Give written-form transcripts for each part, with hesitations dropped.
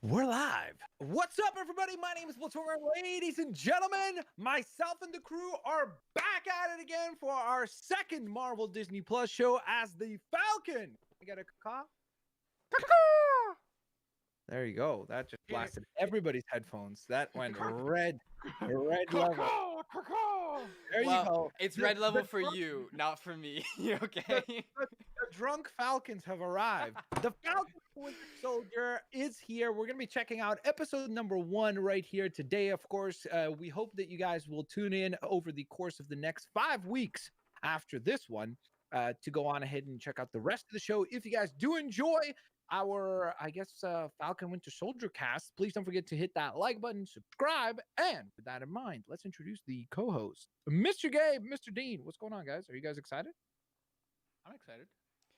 We're live. What's up, everybody? My name is Platoon. Ladies and gentlemen, myself and the crew are back at it again for our second Marvel Disney Plus show as the Falcon. I got a caw. There you go. That just blasted everybody's headphones. That went red level. There you Well, go. it's red level for you, not for me. Okay? The drunk Falcons have arrived. The Falcon Winter Soldier is here. We're going to be checking out episode number 1 right here today. Of course, we hope that you guys will tune in over the course of the next 5 weeks after this one to go on ahead and check out the rest of the show. If you guys do enjoy our, Falcon Winter Soldier cast, please don't forget to hit that like button, subscribe, and with that in mind, let's introduce the co-host, Mr. Gabe, Mr. Dean. What's going on, guys? Are you guys excited? I'm excited.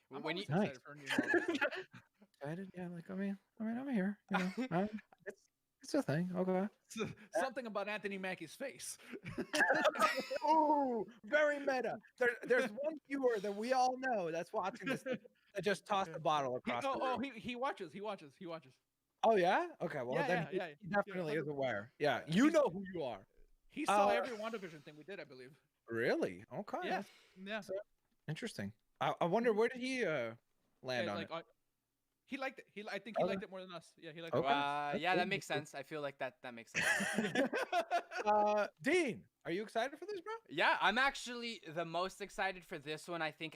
When I'm you excited for a new Marvel. Excited? Yeah, like I'm here. You know, it's a thing. Okay. Something about Anthony Mackie's face. Oh, very meta. There's one viewer that we all know that's watching this that just tossed the bottle across. He watches. Oh yeah. Okay. Well, Yeah, then yeah, he definitely is 100%. aware. Yeah, you know who you are. He saw every WandaVision thing we did, I believe. Really? Okay. Yeah, that's yeah. interesting. I wonder where did he land on it? He liked it. I think he liked it more than us. Yeah, he liked Okay. it. yeah, that makes sense. I feel like that makes sense. Dean, are you excited for this, bro? Yeah, I'm actually the most excited for this one. I think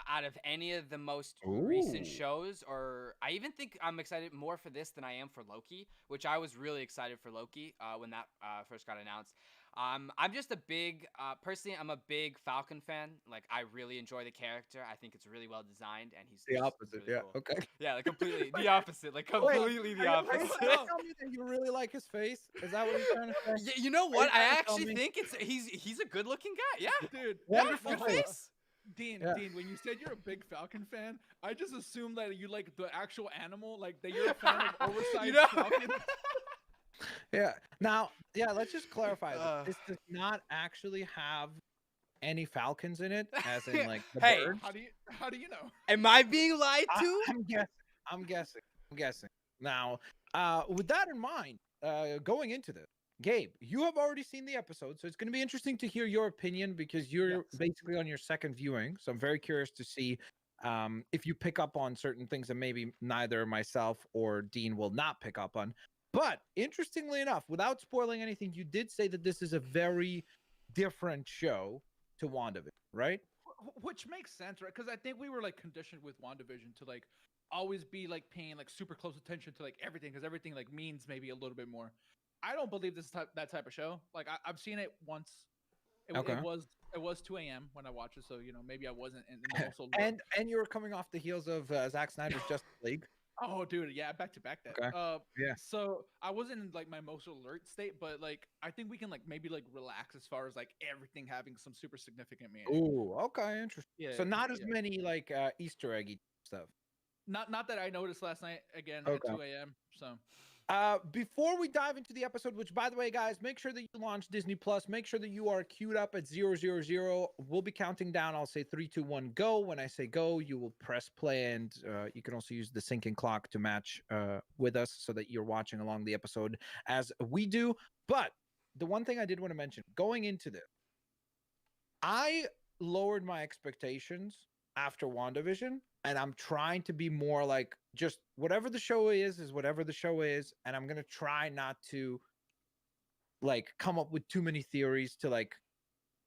out of any of the most recent shows, or I even think I'm excited more for this than I am for Loki, which I was really excited for Loki when that first got announced. I'm just a big, personally, I'm a big Falcon fan. Like, I really enjoy the character. I think it's really well designed, and he's The just opposite. really Yeah. cool. Okay. Yeah, like completely the opposite. Like completely the Are you opposite. trying to tell me that you really like his face? Is that what you're trying to say? Yeah, you know what? you I trying to tell actually me- think he's a good looking guy. Yeah, Dude, Wonderful good face. face. Dean, Yeah. Dean, when you said you're a big Falcon fan, I just assumed that you like the actual animal, like that you're a fan of oversized You know? Falcon. Yeah. Now, yeah, let's just clarify Uh. this. This does not actually have any falcons in it, as in like the Hey. birds. How do you know? Am I being lied to? I'm guessing. Now, with that in mind, going into this, Gabe, you have already seen the episode, so it's going to be interesting to hear your opinion because you're Yes. basically on your second viewing. So I'm very curious to see if you pick up on certain things that maybe neither myself or Dean will not pick up on. But interestingly enough, without spoiling anything, you did say that this is a very different show to WandaVision, right? Which makes sense, right? Because I think we were like conditioned with WandaVision to like always be like paying like super close attention to like everything, because everything like means maybe a little bit more. I don't believe this is that type of show. Like I've seen it once. Okay. It was 2 a.m. when I watched it, so you know maybe I wasn't in the most alert. And you were coming off the heels of Zack Snyder's Justice League. Oh, dude, yeah, back to back that. Okay. Yeah. So I wasn't in like my most alert state, but like I think we can like maybe like relax as far as like everything having some super significant meaning. Ooh, okay, interesting. Yeah. So not as yeah. many like Easter eggy stuff. Not that I noticed last night again Okay. at 2 a.m. So Before we dive into the episode, which by the way, guys, make sure that you launch Disney Plus. Make sure that you are queued up at 000. We'll be counting down. I'll say 3, 2, 1, go. When I say go, you will press play, and you can also use the syncing clock to match with us so that you're watching along the episode as we do. But the one thing I did want to mention going into this, I lowered my expectations after WandaVision, and I'm trying to be more like just whatever the show is whatever the show is, and I'm gonna try not to like come up with too many theories to like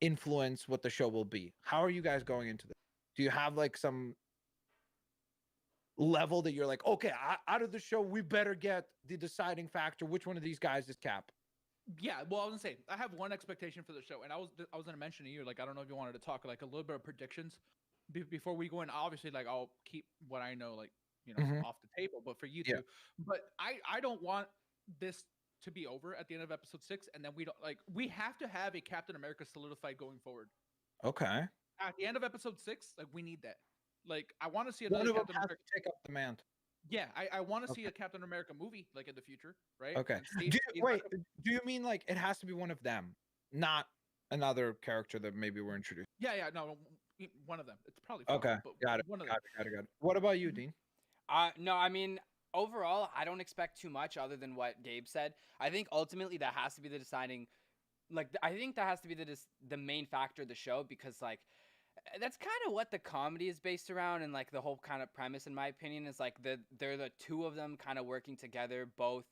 influence what the show will be. How are you guys going into this? Do you have like some level that you're like, okay, out of the show, we better get the deciding factor? Which one of these guys is Cap? yeah, well, I was gonna say I have one expectation for the show, and I was gonna mention to you, like I don't know if you wanted to talk like a little bit of predictions before we go in. Obviously, like I'll keep what I know, like you know, Mhm. off the table, but for you Yeah. two, but I don't want this to be over at the end of episode 6, and then we don't like we have to have a Captain America solidified going forward. Okay. At the end of episode 6, like we need that. Like I want to see One another of them Captain has America. to take up the mantle. Yeah, I want to see Okay. a Captain America movie like in the future, right? Okay. And Do Steve's wait, not gonna- do you mean like it has to be one of them, not another character that maybe we're introduced? yeah, no, one of them. It's probably Okay, Falcon, but got it. one of Got them. it. Got it. Got it. What about you, Dean? No, I mean, overall, I don't expect too much other than what Gabe said. I think ultimately that has to be the deciding, like I think that has to be the main factor of the show, because like that's kind of what the comedy is based around, and like the whole kind of premise, in my opinion, is like they're the two of them kind of working together, both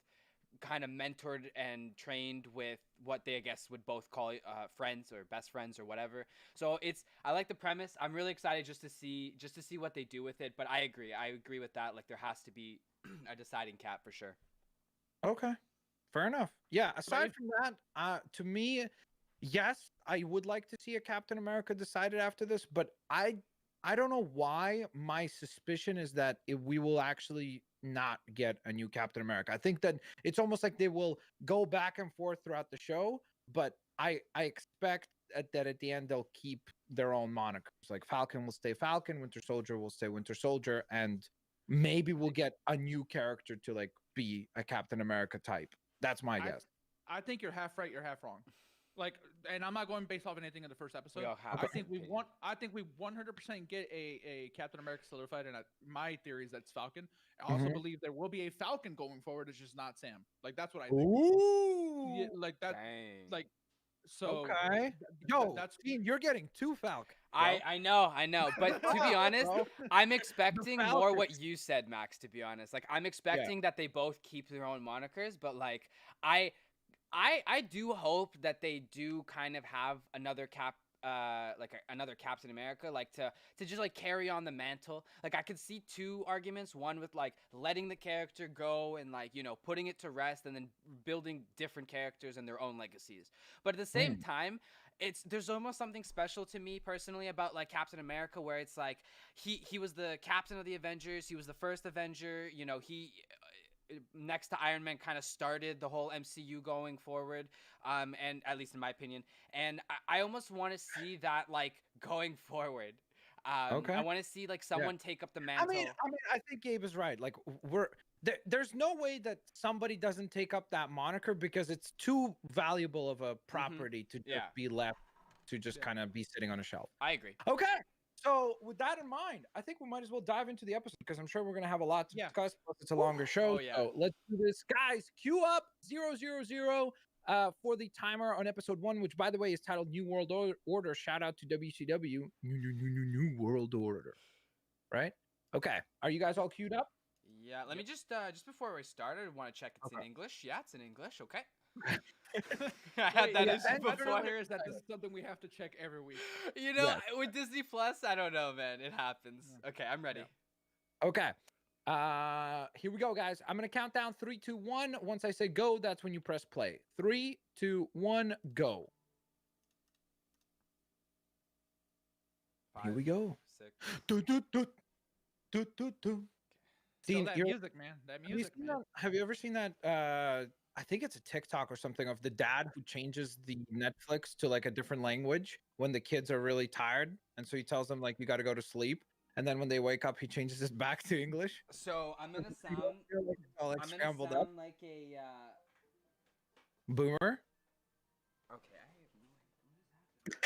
kind of mentored and trained with what they, I guess, would both call friends or best friends or whatever. So I like the premise. I'm really excited just to see what they do with it. But I agree with that. Like there has to be a deciding cap for sure. Okay, fair enough. Yeah. Aside from that, to me, yes, I would like to see a Captain America decided after this, but I don't know why my suspicion is that we will actually not get a new Captain America. I think that it's almost like they will go back and forth throughout the show, but I expect that at the end they'll keep their own monikers. Like Falcon will stay Falcon, Winter Soldier will stay Winter Soldier, and maybe we'll get a new character to like be a Captain America type. That's my guess. I think you're half right, you're half wrong. Like, and I'm not going based off anything in the first episode. I think we 100% get a Captain America solidified, and my theory is that's Falcon. I also believe there will be a Falcon going forward. It's just not Sam. Like that's what I think. Ooh, Yeah, like that. Dang. Like so. Okay. Yo, that's you're getting two Falcon. I know, but to be honest, I'm expecting more what you said, Max. To be honest, like I'm expecting that they both keep their own monikers, but like I do hope that they do kind of have another another Captain America, like to just like carry on the mantle. Like I could see two arguments: one with like letting the character go and like putting it to rest, and then building different characters and their own legacies. But at the same time, there's almost something special to me personally about like Captain America, where it's like he was the captain of the Avengers, he was the first Avenger. He next to Iron Man kind of started the whole MCU going forward, and at least in my opinion, and I almost want to see that like going forward. Okay. I want to see like someone take up the mantle. I think Gabe is right. Like there's no way that somebody doesn't take up that moniker, because it's too valuable of a property to just be left to just kind of be sitting on a shelf. I agree. Okay. So with that in mind, I think we might as well dive into the episode, because I'm sure we're going to have a lot to discuss. Plus it's a longer show. Oh, yeah. So let's do this. Guys, queue up 000 for the timer on episode 1, which, by the way, is titled New World Order. Shout out to WCW. New World Order. Right? Okay. Are you guys all queued up? Yeah. Let me just before we start, I want to check it's in English. Yeah, it's in English. Okay. I had that issue before. Is that this is something we have to check every week? With Disney Plus, I don't know, man. It happens. Okay, I'm ready. Okay. Here we go, guys. I'm gonna count down 3, 2, 1. Once I say go, that's when you press play. 3, 2, 1, go. 5, Here we go. 6. Do, do, do, do, do, do. Dean, that music, man. That music, man. Have you ever seen that? I think it's a TikTok or something of the dad who changes the Netflix to like a different language when the kids are really tired, and so he tells them like you got to go to sleep, and then when they wake up, he changes it back to English. So I'm gonna sound scrambled up like a boomer. Okay, I have no idea. What is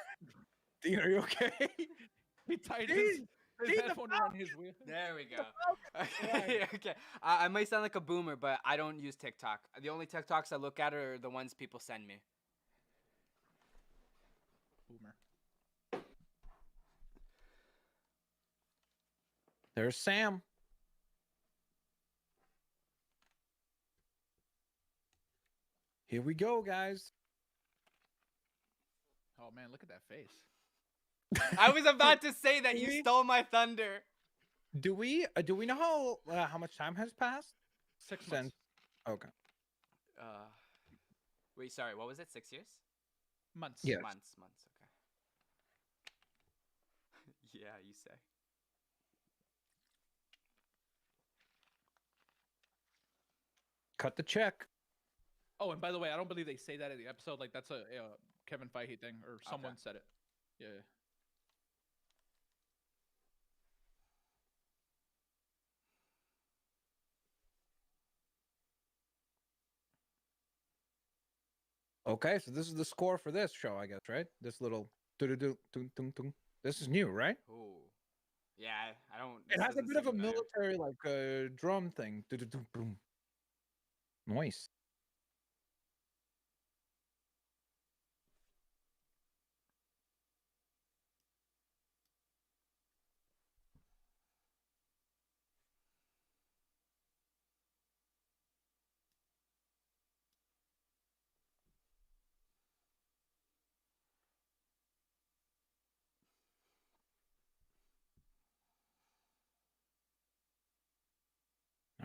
happening? Dean, are you okay? He tied his headphone around his wheel. There we go. Okay. I might sound like a boomer, but I don't use TikTok. The only TikToks I look at are the ones people send me. Boomer. There's Sam. Here we go, guys. Oh man, look at that face. I was about to say that you stole my thunder. Do we know how much time has passed? 6 months. Okay. Wait, sorry. What was it? 6 years? Months. Yes. Months. Okay. Yeah, you say. Cut the check. Oh, and by the way, I don't believe they say that in the episode. Like that's a Kevin Feige thing, or someone said it. Yeah. Okay, so this is the score for this show, I guess, right? This little do-do-do, tung, tung, tung. This is new, right? Ooh. Yeah, I don't. It This has a doesn't bit of seem a familiar. military like drum thing. Boom. Nice.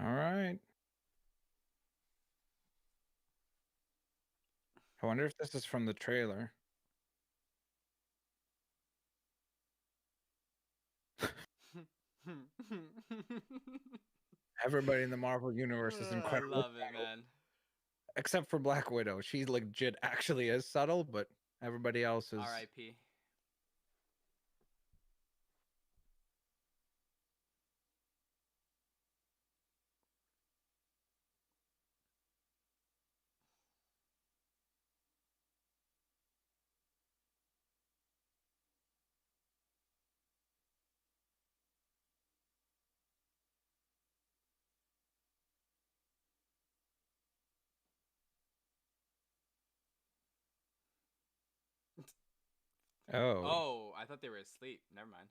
All right. I wonder if this is from the trailer. Everybody in the Marvel universe is I incredible. love it, man. Except for Black Widow. She's legit actually is subtle, but everybody else is. R.I.P. Oh. Oh, I thought they were asleep. Never mind.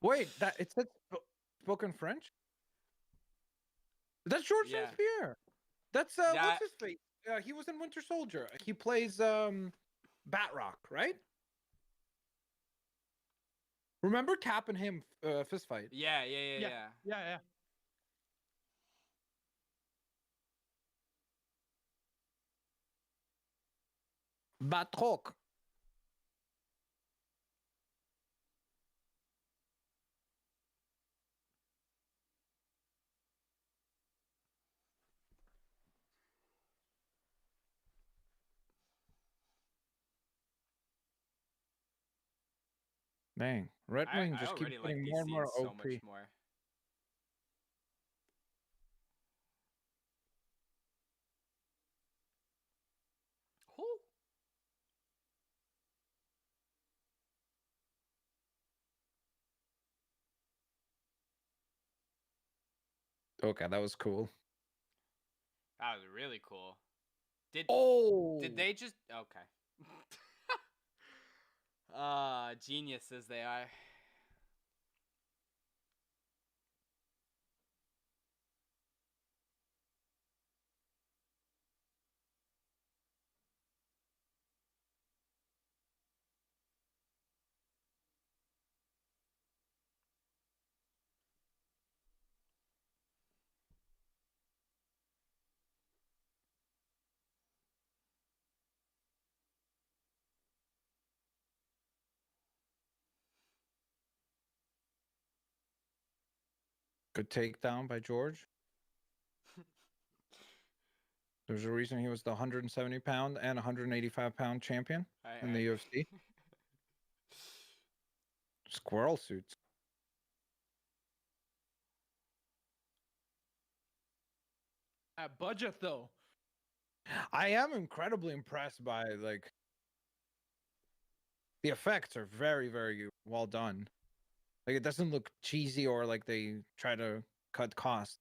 Wait, that it said spoken French? That's George Yeah. St. Pierre. That's Yeah. what's his face? He was in Winter Soldier. He plays Batrock, right? Remember Cap and him fist fight? Yeah. Yeah. Batroc. Dang, Red Wing I just keeps already like getting these more and more scenes so OP. much more. Who? Okay, that was cool. That was really cool. Did they just okay? Geniuses they are. Good takedown by George. There's a reason he was the 170-pound and 185-pound champion in the UFC. Squirrel suits. At budget though. I am incredibly impressed by like the effects are very, very well done. Like it doesn't look cheesy or like they try to cut costs.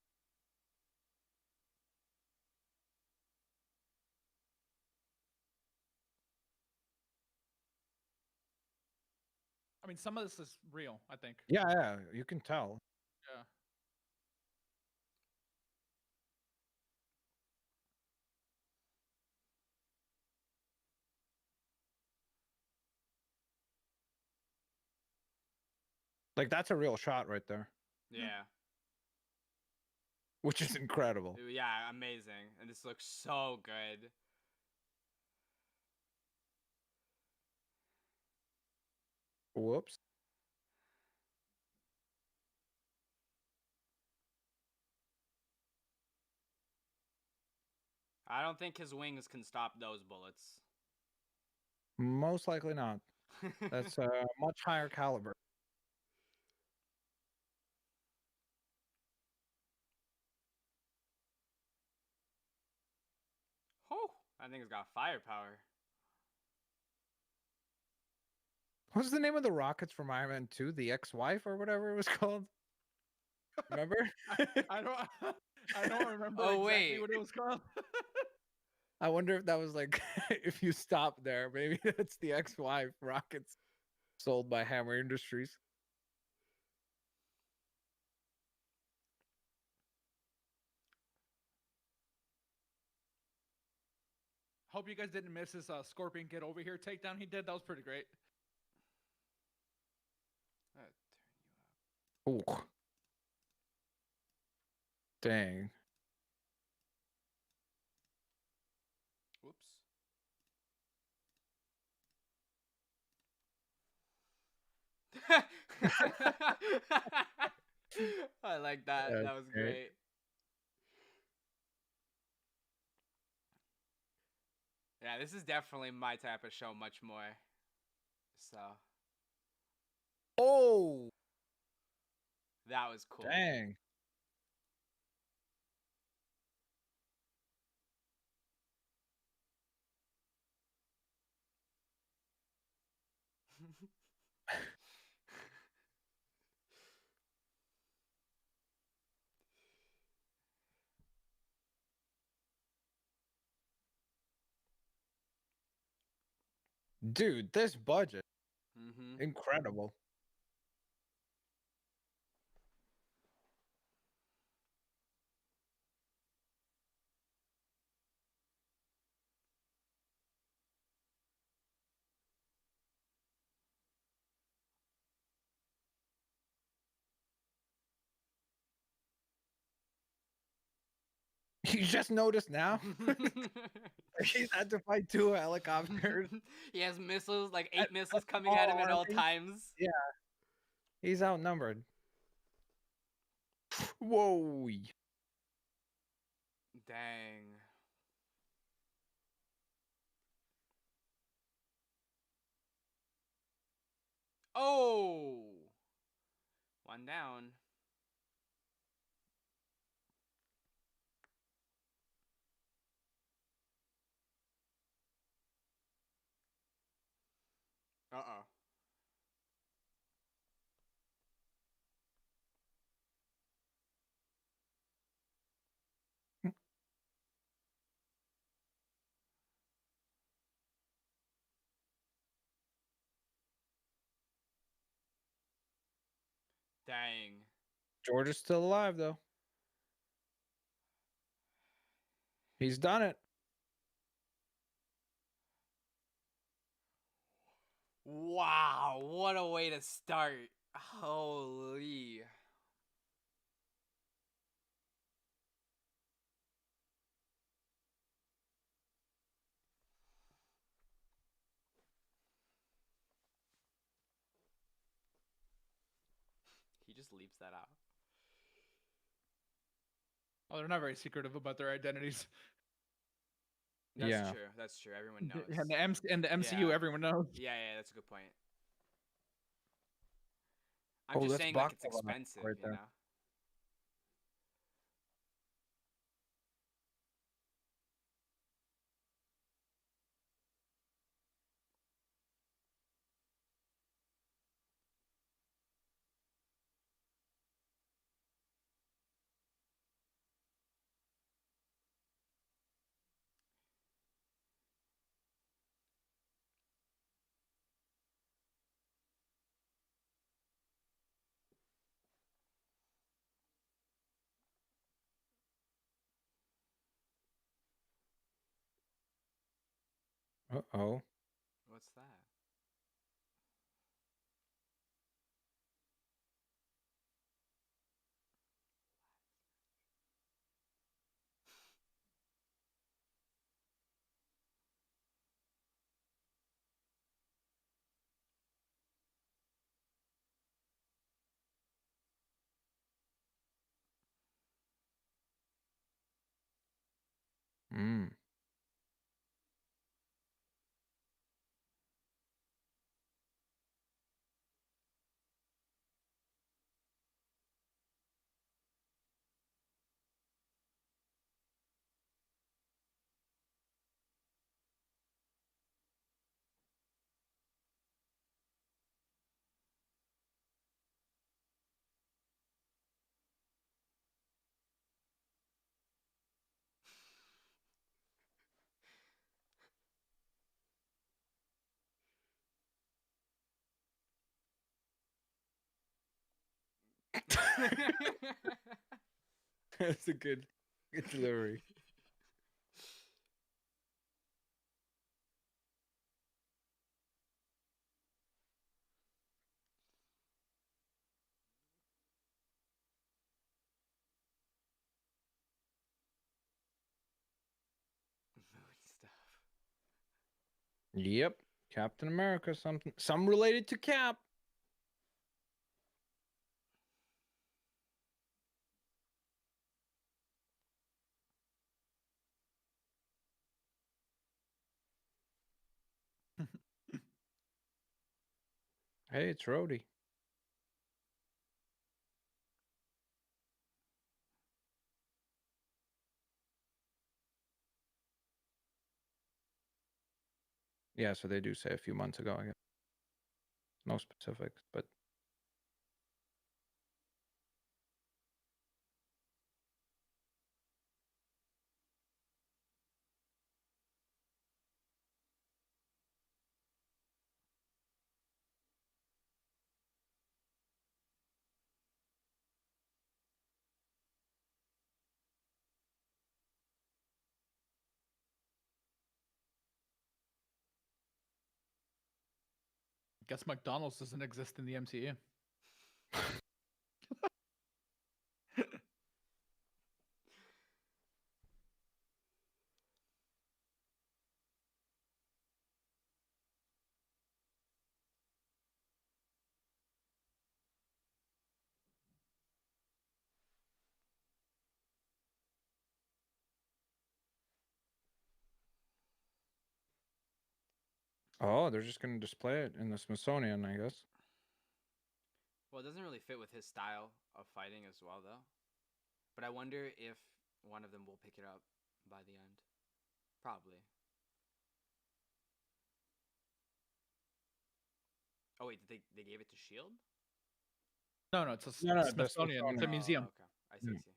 I mean, some of this is real, I think. Yeah, you can tell. Yeah. Like that's a real shot right there, Yeah. which is incredible. Yeah, amazing. And this looks so good. Whoops. I don't think his wings can stop those bullets. Most likely not. That's a much higher caliber. I think it's got firepower. What's the name of the rockets from Iron Man 2? The ex-wife or whatever it was called? Remember? I don't I don't remember Oh, exactly wait. what it was called. I wonder if that was like if you stop there, maybe that's the ex-wife rockets sold by Hammer Industries. Hope you guys didn't miss his Scorpion Get Over Here takedown he did. That was pretty great. Ooh. Dang. Whoops. I like that. That was Okay. great. Yeah, this is definitely my type of show much more. So, Oh, that was cool. dang. Dude, this budget, Mm-hmm. incredible. You just noticed now? He's had to fight 2 helicopters. He has missiles, like 8 At missiles a coming at him small at all army. times. Yeah. He's outnumbered. Whoa. Dang. Oh! One down. Uh-oh. Dang. George is still alive, though. He's done it. Wow, what a way to start. Holy. He just leaps that out. Oh, they're not very secretive about their identities. That's Yeah. true. That's true. Everyone knows. And the MCU, Yeah. everyone knows. Yeah, that's a good point. I'm Oh, just that's saying, like, it's baklava expensive, right you there. know? Uh-oh. What's that? Mm. That's a good delivery. Moon stuff. Yep, Captain America, some related to Cap. Hey, it's Rhodey. Yeah, so they do say a few months ago, I guess. No specifics, but Guess McDonald's doesn't exist in the MCU. oh, they're just gonna display it in the Smithsonian, I guess. Well, it doesn't really fit with his style of fighting as well, though. But I wonder if one of them will pick it up by the end. Probably. Oh wait, they gave it to Shield? No, it's a No, the Smithsonian. It's a Smithsonian. museum. Okay, I see. I see.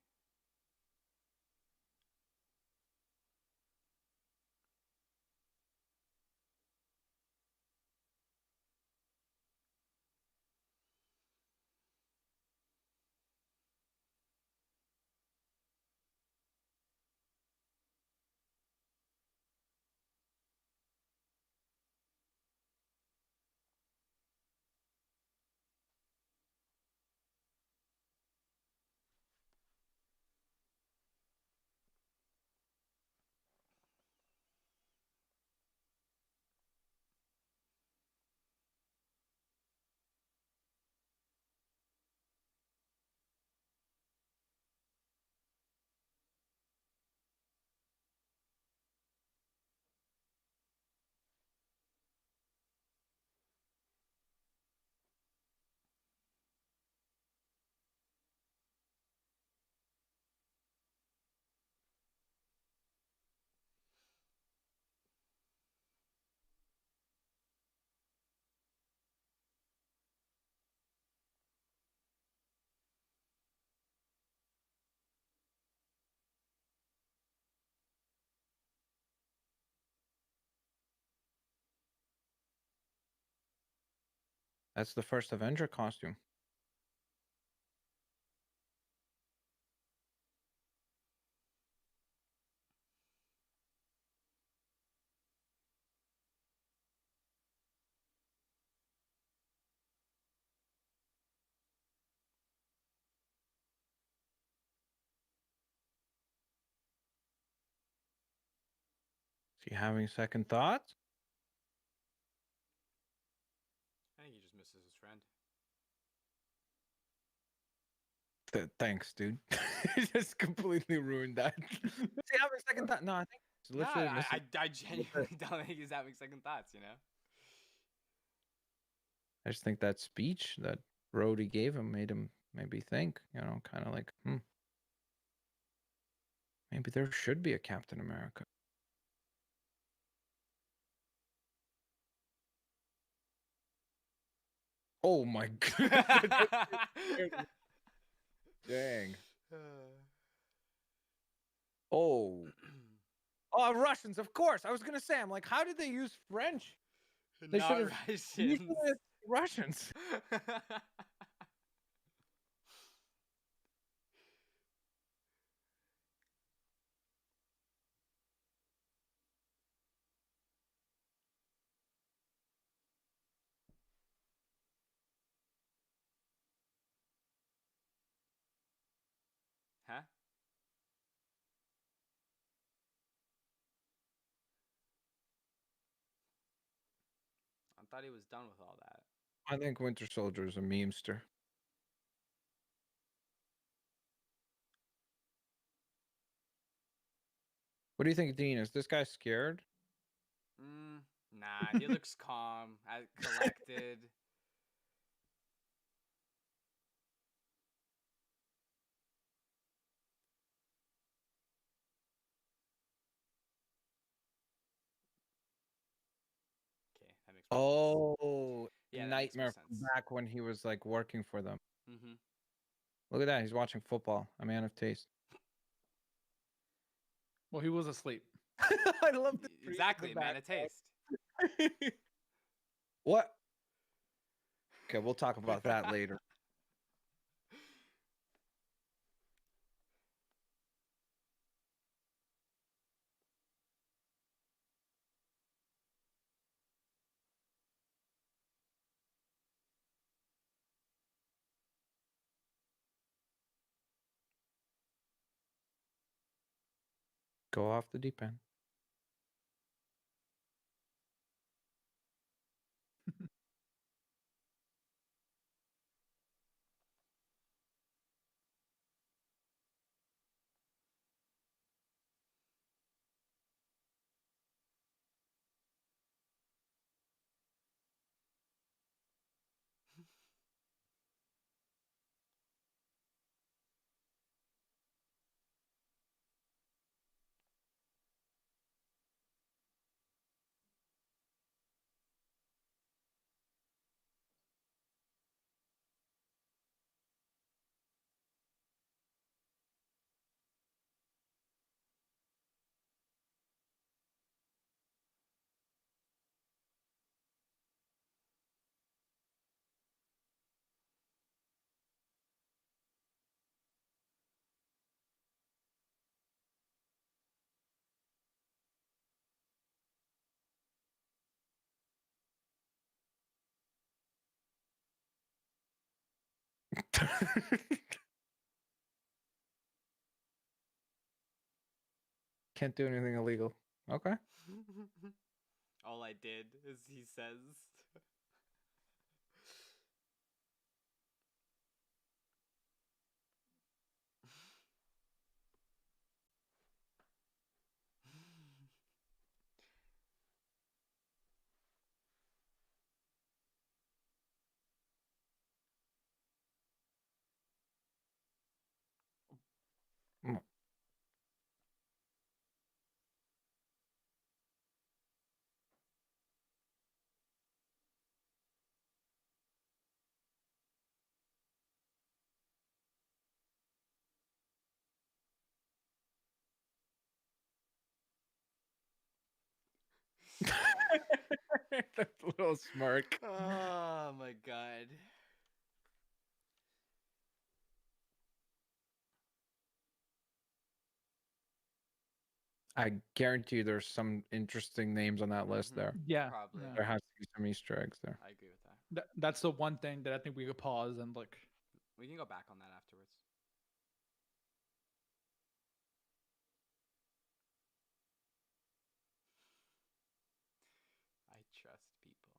That's the first Avenger costume. Is he having second thoughts? I think he just misses his friend. Thanks, dude. He just completely ruined that. Is he having second thought? No, I think it's literally Nah, missing. I genuinely don't think he's having second thoughts, you know? I just think that speech that Rhodey gave him made him maybe think, kind of like, maybe there should be a Captain America. Oh my god. Dang. Oh. Oh, Russians, of course. I was gonna say, I'm like, how did they use French? They Not should have Russians. Russians. I thought he was done with all that. I think Winter Soldier is a memester. What do you think, Dean? Is this guy scared? Nah, he looks calm, collected. Okay, that makes more sense. Oh, Yeah, that makes more Nightmare from sense. back when he was like working for them. Mm-hmm. Look at that. He's watching football. A man of taste. Well, he was asleep. I love the tree in Exactly, the man of taste. What? Okay, we'll talk about that later. Go off the deep end. Can't do anything illegal. Okay. All I did is he says. Mm. That little smirk. Oh my god. I guarantee you there's some interesting names on that list there. Yeah, Probably. yeah. There has to be some Easter eggs there. I agree with that. That's the one thing that I think we could pause and look. We can go back on that afterwards. I trust people.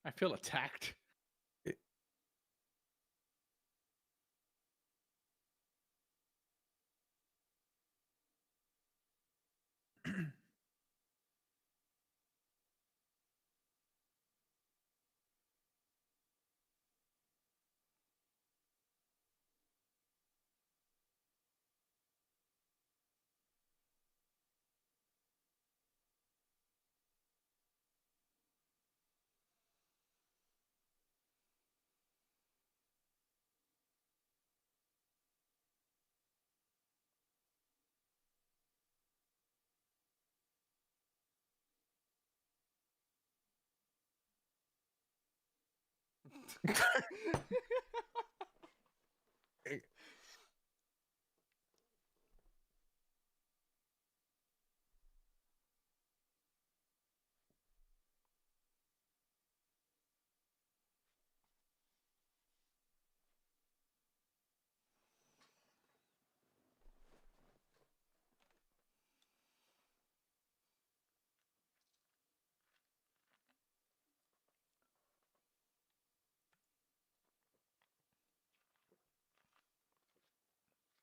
I feel attacked.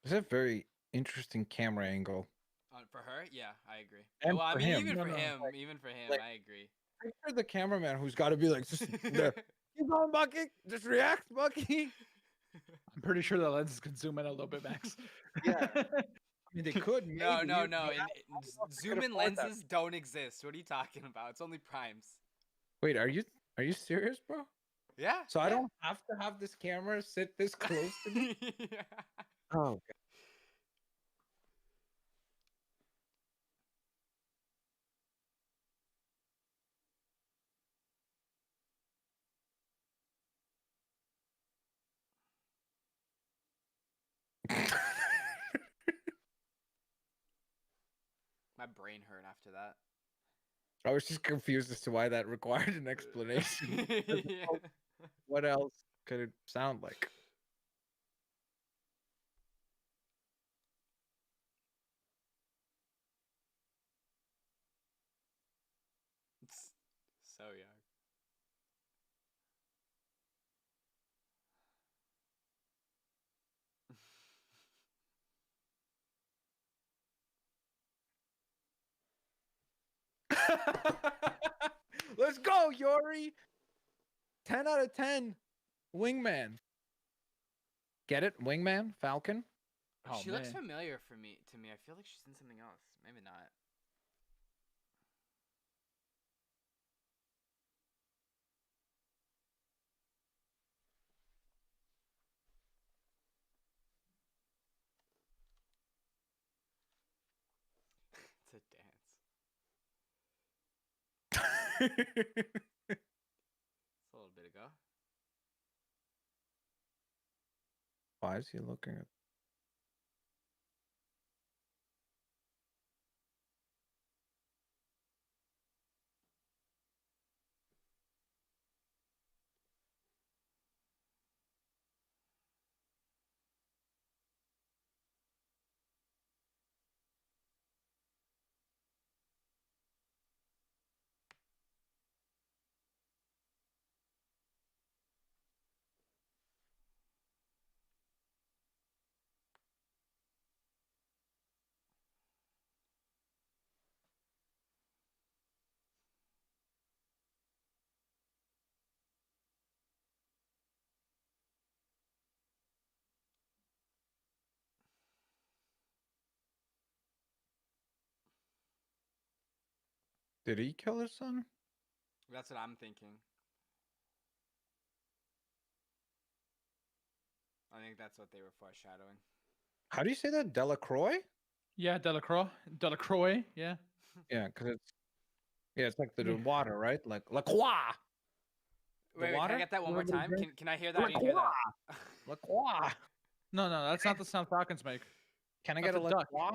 It's a very interesting camera angle. For her, yeah, I agree. And Well, I for mean, him. even No, for no, him, like- even for him, like- I agree. Picture the cameraman who's got to be like, just there. Keep going, Bucky. Just react, Bucky. I'm pretty sure the lenses can zoom in a little bit, Max. Yeah. I mean, they could. Maybe, No. but I don't know if they could Zoom in afford that. lenses don't exist. What are you talking about? It's only primes. Wait, are you serious, bro? Yeah. So I don't have to have this camera sit this close to me? Yeah. Oh, God. My brain hurt after that. I was just confused as to why that required an explanation. Yeah. What else could it sound like? It's so young. Let's go, Yori. 10 out of 10. Wingman. Get it? Wingman? Falcon? Oh, She looks man. familiar for me. To me, I feel like she's in something else. Maybe not. It's a dance. It's a little bit ago. Why is he looking at? Did he kill his son? That's what I'm thinking. I think that's what they were foreshadowing. How do you say that? Delacroix? Yeah, Delacroix. Delacroix, yeah. Yeah, because it's like the Yeah. water, right? Like La Croix. The Wait, can I water? get that one more Everybody time? drink? Can I hear that? I didn't hear that. La Croix. No, that's not the sound falcons make. Can I That's get a a La duck. Croix?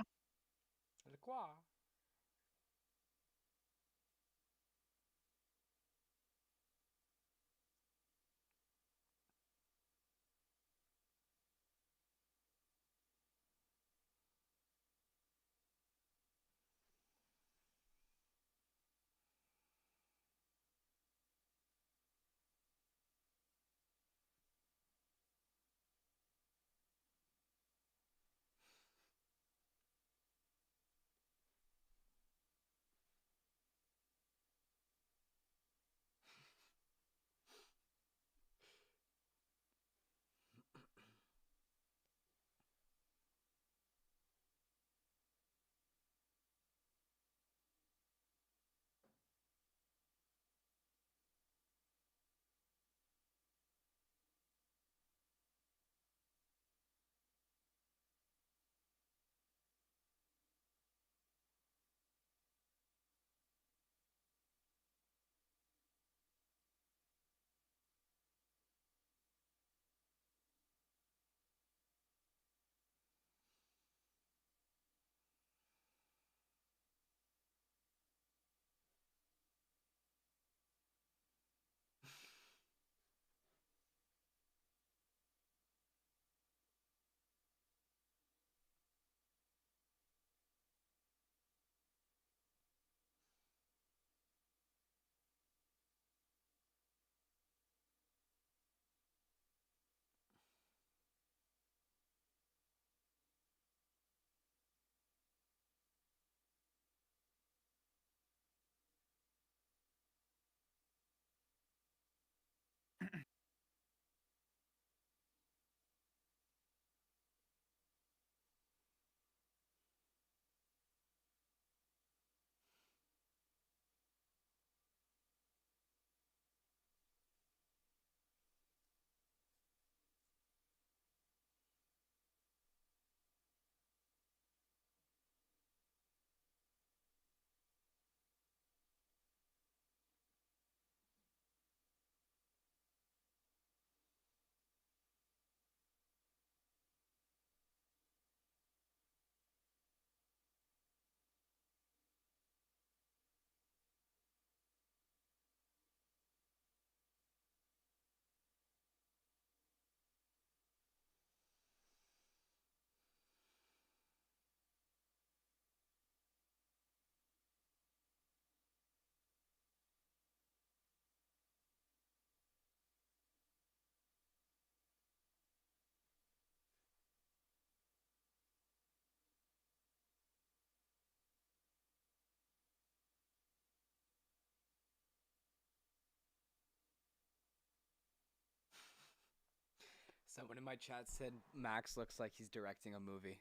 Someone in my chat said Max looks like he's directing a movie.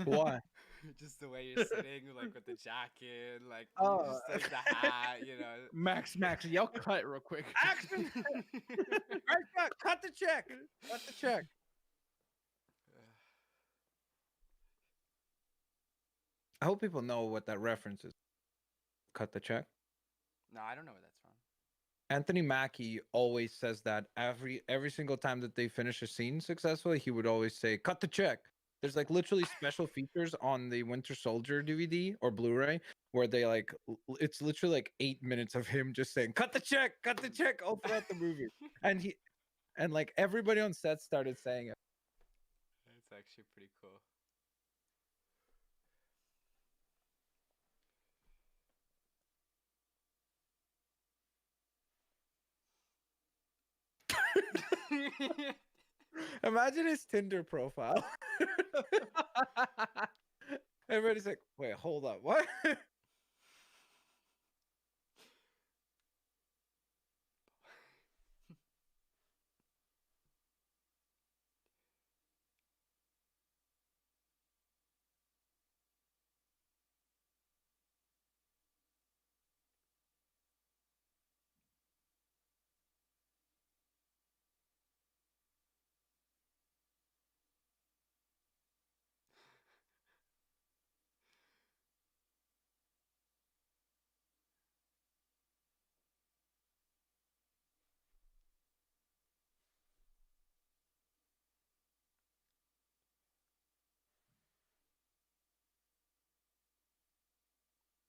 Why? Just the way you're sitting, like with the jacket, like Oh. just like the hat, you know. Max, y'all cut real quick. Action! Right, cut the check. Cut the check. I hope people know what that reference is. Cut the check. No, I don't know where that's from. Anthony Mackie always says that every single time that they finish a scene successfully, he would always say, "Cut the check." There's like literally special features on the Winter Soldier DVD or Blu-ray where they like it's literally like 8 minutes of him just saying, "Cut the check, cut the check" all throughout the movie. And like everybody on set started saying it. It's actually pretty cool. Imagine his Tinder profile. Everybody's like, "Wait, hold up, what?"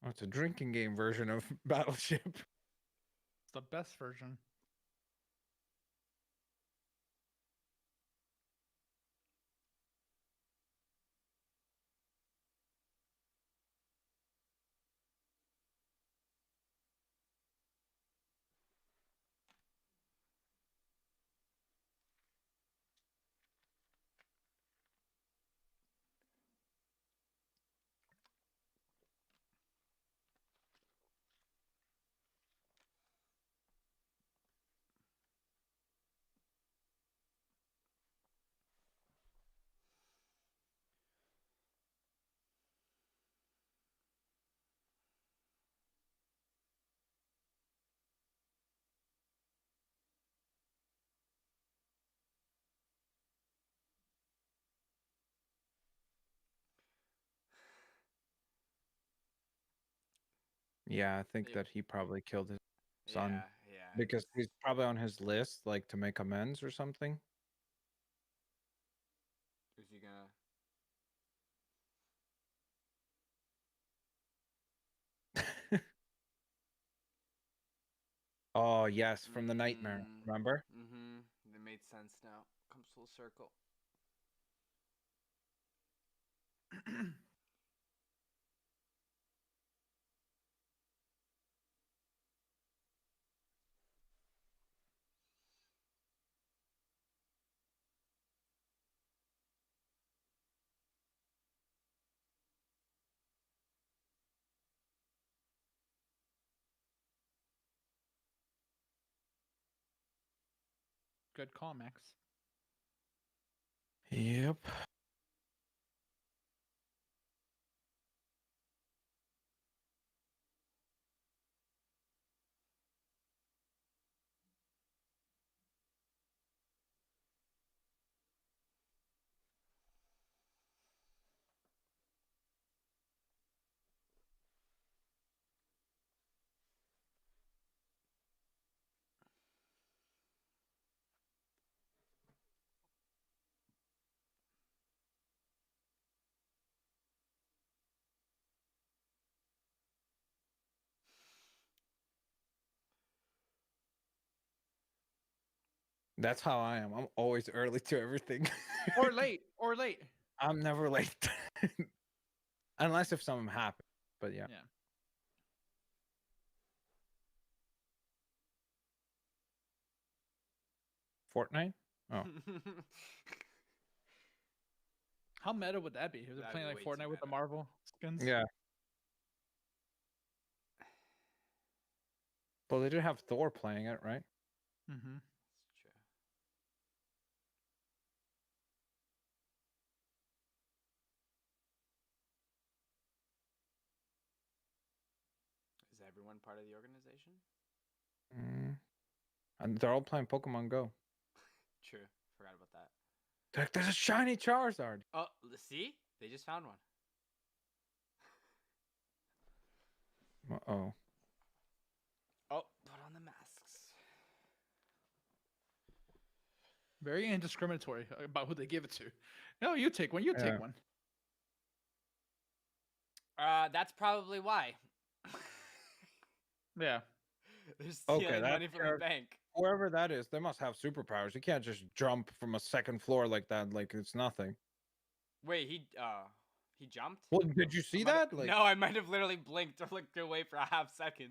Oh, it's a drinking game version of Battleship. It's the best version. Yeah, I think Yeah. that he probably killed his son Yeah. because he's probably on his list, like to make amends or something. Is he gonna? Oh yes, from the nightmare. Remember? Mm-hmm. It made sense now. Comes full circle. Good call, Max. Yep. That's how I am. I'm always early to everything. Or late. I'm never late. Unless if something happens. But yeah. Fortnite? Oh. How meta would that be? Is it That'd playing be like way too Fortnite with the meta. Marvel skins? Yeah. Well, they did have Thor playing it, right? Mm-hmm. That's true. everyone part of the organization? Mm. And they're all playing Pokemon Go. True. Forgot about that. Like, there's a shiny Charizard. Oh, see? They just found one. Uh-oh. Oh, put on the masks. Very indiscriminatory about who they give it to. No, you take one. You Yeah. take one. That's probably why. Yeah. They're stealing money from a character- bank. Whoever that is, they must have superpowers. You can't just jump from a second floor like that, like it's nothing. Wait, he jumped? Well, did you see that? Like, No, I might have literally blinked or looked away for a half second.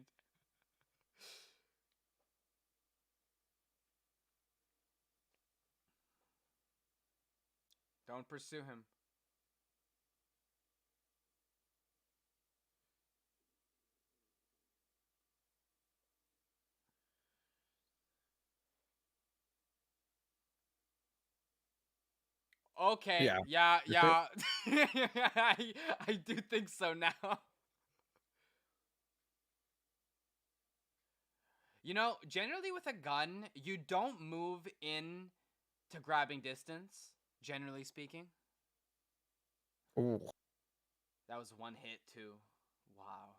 Don't pursue him. Okay. Yeah. Yeah. I do think so now. You know, generally with a gun, you don't move in to grabbing distance, generally speaking. ooh. That was one hit too. Wow.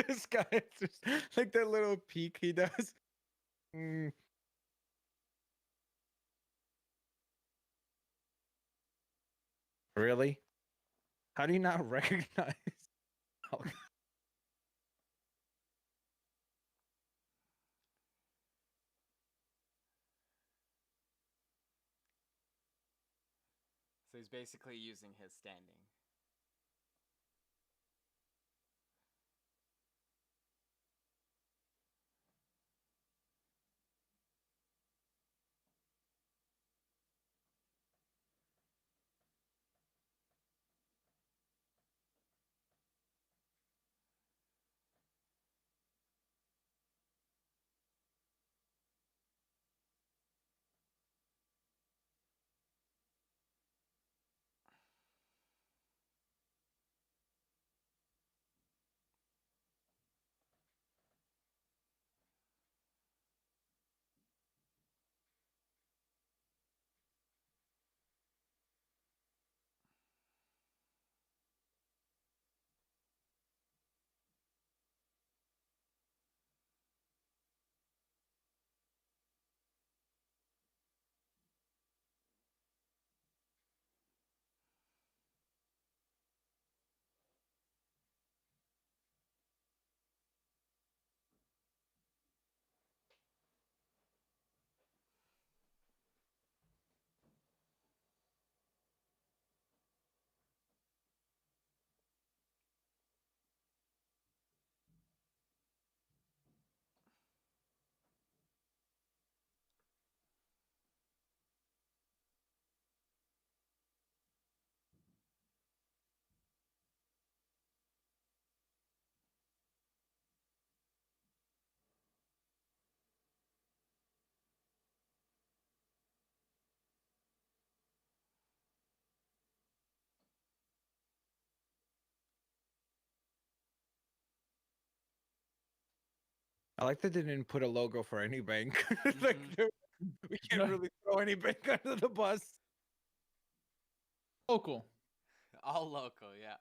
This guy is just like that little peek he does. Mm. Really? How do you not recognize? Oh, So he's basically using his standing. I like that they didn't put a logo for any bank. Like, we can't No. really throw any bank under the bus. Local. All local, yeah.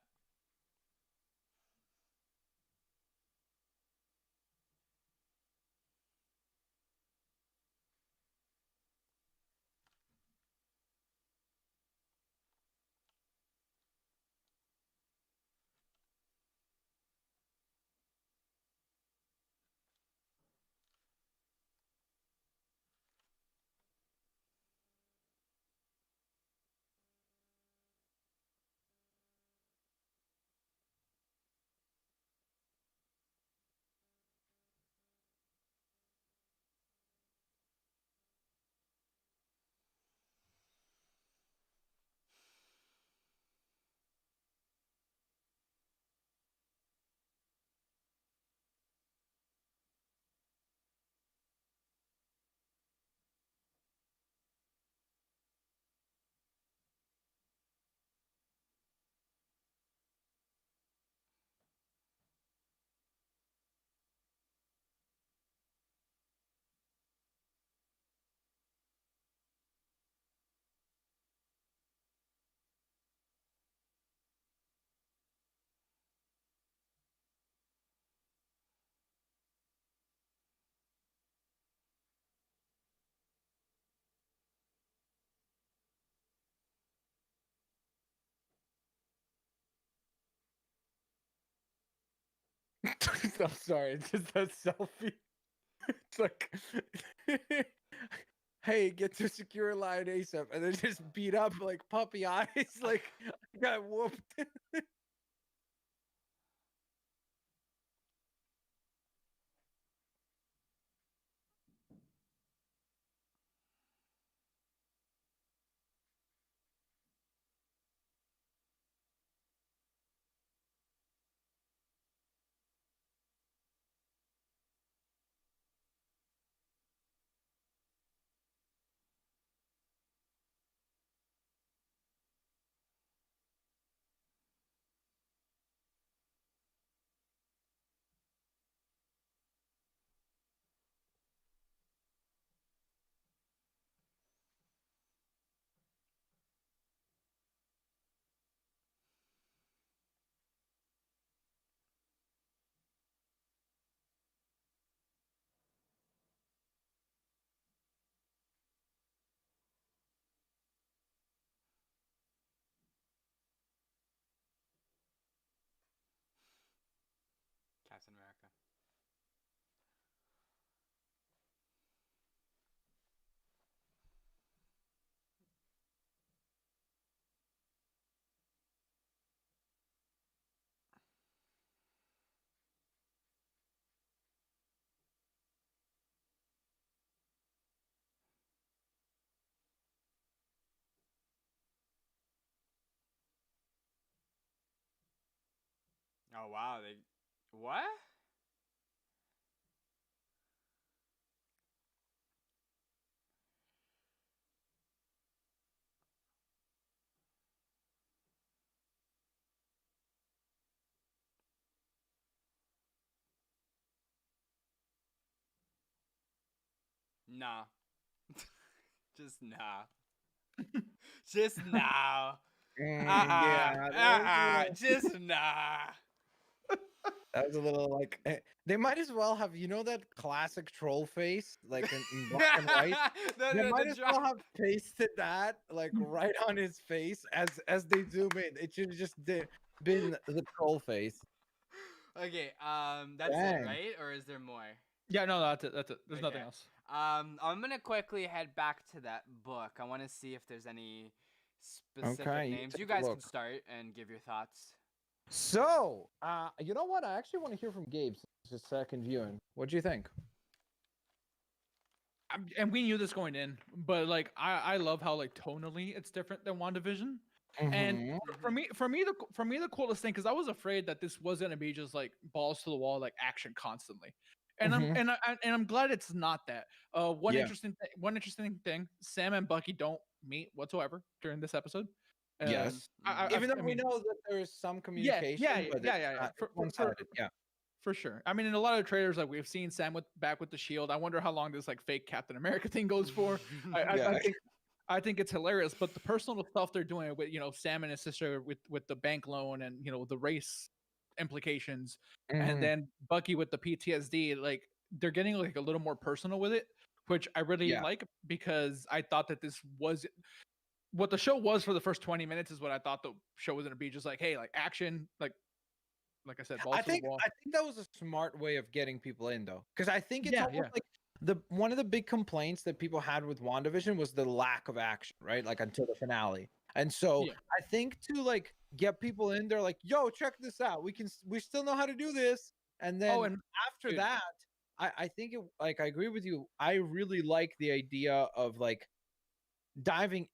I'm sorry, it's just that selfie. It's like, hey, get to secure line ASAP, and then just beat up like puppy eyes, like I got whooped. Captain America. Oh wow, they what? Nah. Just nah. Just nah. Yeah, Just nah. that was a little like they might as well have, you know, that classic troll face, like in black and white. They might as well have pasted that like right on his face as they zoom in. It should have just been the troll face. Okay, that's it, Dang. right? Or is there more? Yeah, no, that's it. That's it. There's nothing Okay. else. I'm gonna quickly head back to that book. I want to see if there's any specific Okay, names. You take a guys can look. start and give your thoughts. So, you know what? I actually want to hear from Gabe. It's a second viewing. What do you think? And we knew this going in, but like I love how like tonally it's different than WandaVision. And Mhm. for me the coolest thing, because I was afraid that this was gonna be just like balls to the wall like action constantly, and Mhm. I'm glad it's not that. Yeah. One interesting thing, Sam and Bucky don't meet whatsoever during this episode. Yes. Mhm. Even though I we mean, know that there is some yeah, communication, but yeah. it's one-sided. Yeah. For sure. I mean, in a lot of trailers, like we've seen Sam back with the shield. I wonder how long this like fake Captain America thing goes for. Yeah. I think it's hilarious. But the personal stuff they're doing with Sam and his sister with the bank loan and the race implications, and Mhm. then Bucky with the PTSD, like they're getting like a little more personal with it, which I really Yeah. like because I thought that this was what the show was for the first 20 minutes is what I thought the show was gonna be. Just like, hey, like action, like I said, balls I to the think wall. I think that was a smart way of getting people in though, because I think it's Yeah, yeah. almost like the one of the big complaints that people had with WandaVision was the lack of action, right? Like until the finale. And so Yeah. I think to like get people in there, like, yo, check this out. We still know how to do this. And Oh, then and after dude, that, I think it like I agree with you. I really like the idea of like diving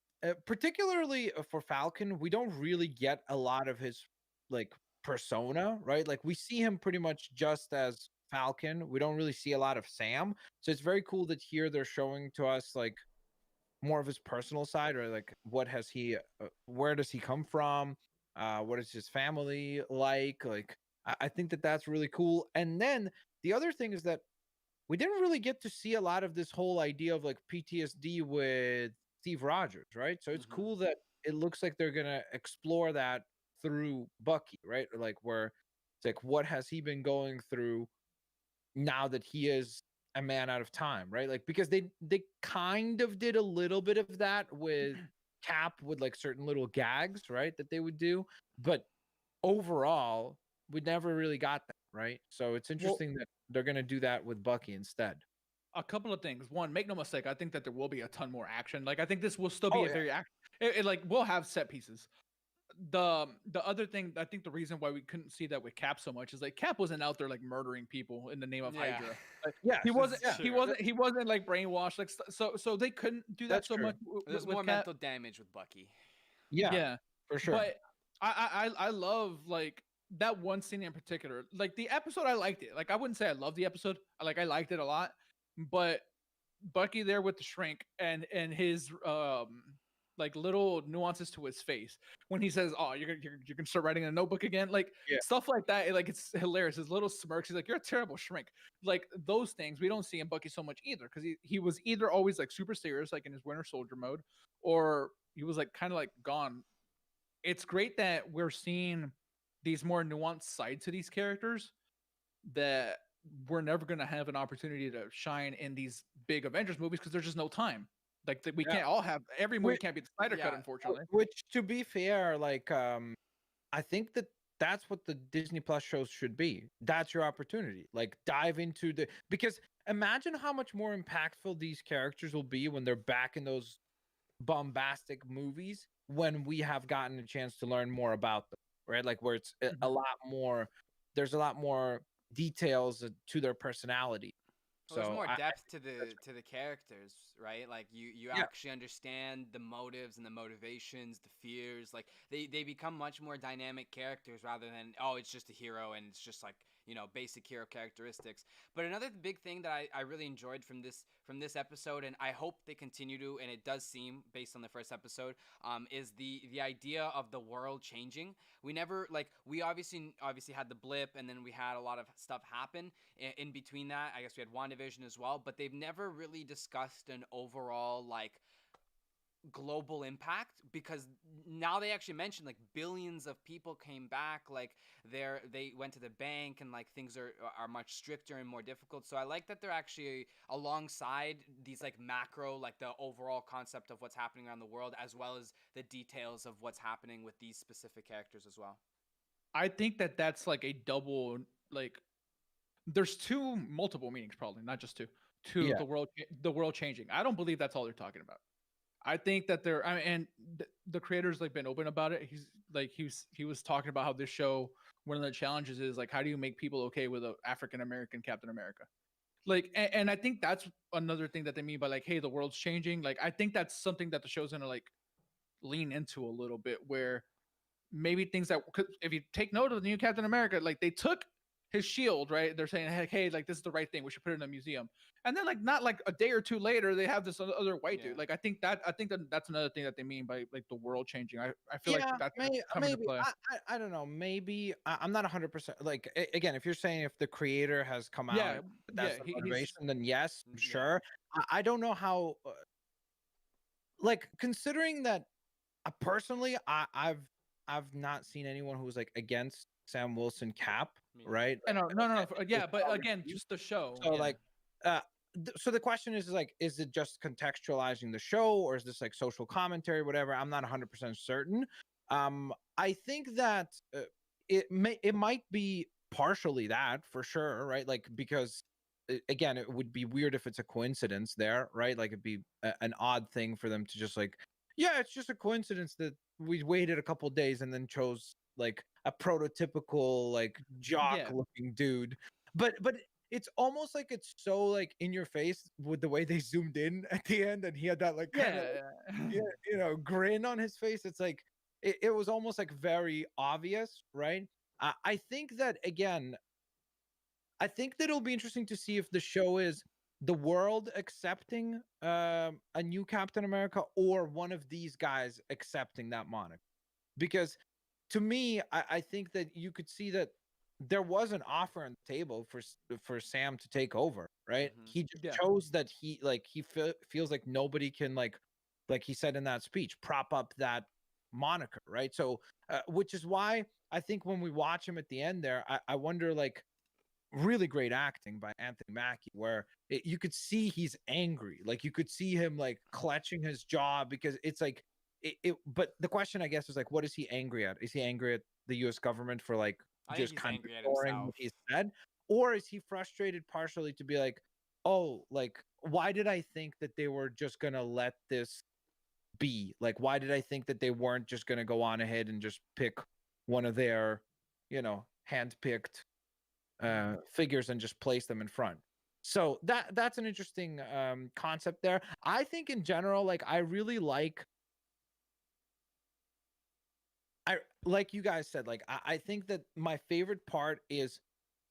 particularly for Falcon, we don't really get a lot of his like persona, right? Like we see him pretty much just as Falcon. We don't really see a lot of Sam. So it's very cool that here they're showing to us like more of his personal side, or like what has he where does he come from? What is his family like I think that that's really cool. And then the other thing is that we didn't really get to see a lot of this whole idea of like PTSD with Steve Rogers, right? So it's Mhm. cool that it looks like they're gonna explore that through Bucky, right? Or like where it's like what has he been going through now that he is a man out of time, right? Like because they kind of did a little bit of that with Cap with like certain little gags, right? That they would do, but overall, we never really got that. right? So it's Well, interesting that they're gonna do that with Bucky instead. a couple of things. One, make no mistake, I think that there will be a ton more action. Like I think this will still be Oh a yeah, very act. It like we'll have set pieces. The other thing, I think the reason why we couldn't see that with Cap so much is like Cap wasn't out there like murdering people in the name of Yeah, Hydra. Like, yes, he wasn't yeah, he wasn't like brainwashed like so they couldn't do that that's so true. much there's with more Cap. mental damage with Bucky. Yeah, Yeah, for sure. but I love like that one scene in particular. Like the episode, I liked it. Like I wouldn't say I loved the episode. I liked it a lot, but Bucky there with the shrink and his like little nuances to his face when he says, "Oh, you're gonna start writing in a notebook again," like Yeah, stuff like that. Like it's hilarious. His little smirks. He's like, "You're a terrible shrink." Like those things we don't see in Bucky so much either, because he was either always like super serious, like in his Winter Soldier mode, or he was like kind of like gone. It's great that we're seeing these more nuanced sides to these characters that we're never going to have an opportunity to shine in these big Avengers movies because there's just no time. Like we yeah. can't all have every movie Which, can't be the Snyder cut, Yeah, unfortunately. which to be fair, like I think that that's what the Disney Plus shows should be. That's your opportunity. Like dive into the because imagine how much more impactful these characters will be when they're back in those bombastic movies when we have gotten a chance to learn more about them, right? Like where it's a Mhm. lot more, there's a lot more details to their personality. well, there's So more I depth think that's to the characters, right? Like you yeah, actually understand the motives and the motivations, the fears. Like they become much more dynamic characters rather than, oh, it's just a hero and it's just like, basic hero characteristics. But another big thing that I really enjoyed from this episode, and I hope they continue to, and it does seem based on the first episode, is the idea of the world changing. We never, like, we obviously had the blip, and then we had a lot of stuff happen in between that. I guess we had WandaVision as well, but they've never really discussed an overall like global impact, because now they actually mentioned like billions of people came back, like they went to the bank, and like things are much stricter and more difficult. So I like that they're actually alongside these like macro, like the overall concept of what's happening around the world, as well as the details of what's happening with these specific characters as well. I think that that's like a double like there's two multiple meanings probably, not just two, to yeah, the world changing. I don't believe that's all they're talking about. I think that they're I mean, and the creator's like been open about it. He's like he was talking about how this show, one of the challenges is like how do you make people okay with a African American Captain America? Like and I think that's another thing that they mean by like, hey, the world's changing. Like I think that's something that the show's gonna like lean into a little bit, where maybe things that if you take note of the new Captain America, like they took his shield, right? They're saying, hey, like this is the right thing. We should put it in a museum. And then like not like a day or two later, they have this other white Yeah. dude. Like I think that that's another thing that they mean by like the world changing. I feel like yeah. that's coming to Maybe play. I don't know. Maybe I'm not 100% like again. If you're saying if the creator has come out Yeah, and yeah. that's the He's motivation, then yes, Yeah. sure. I don't know how. Like considering that personally, I've not seen anyone who's like against Sam Wilson Cap, Me right? I know, no, no, no. It's Yeah, but well again, received. just the show. So Yeah. like, uh, so the question is like, is it just contextualizing the show, or is this like social commentary, whatever? I'm not 100% certain. I think that it might be partially that for sure, right? Like because again, it would be weird if it's a coincidence there, right? Like it'd be an odd thing for them to just like, yeah, it's just a coincidence that we waited a couple days and then chose like a prototypical like jock Yeah. looking dude. But it's almost like it's so like in your face with the way they zoomed in at the end, and he had that like kind of Yeah. yeah, grin on his face. It's like it was almost like very obvious, right? I think that again, I think that it'll be interesting to see if the show is the world accepting a new Captain America or one of these guys accepting that moniker. Because to me, I think that you could see that there was an offer on the table for Sam to take over, right? hmm He just Yeah. chose that feels like nobody can like he said in that speech prop up that moniker, right? So which is why I think when we watch him at the end there, I wonder like really great acting by Anthony Mackie, where you could see he's angry. Like you could see him like clutching his jaw because it's like But the question I guess is like, what is he angry at? Is he angry at the U.S. government for like I think just he's kind of angry at ignoring himself. what he said, or is he frustrated partially to be like, oh, like why did I think that they were just gonna let this be? Like, why did I think that they weren't just gonna go on ahead and just pick one of their, hand-picked figures and just place them in front? So that's an interesting concept there. I think in general, like I really like you guys said, like I think that my favorite part is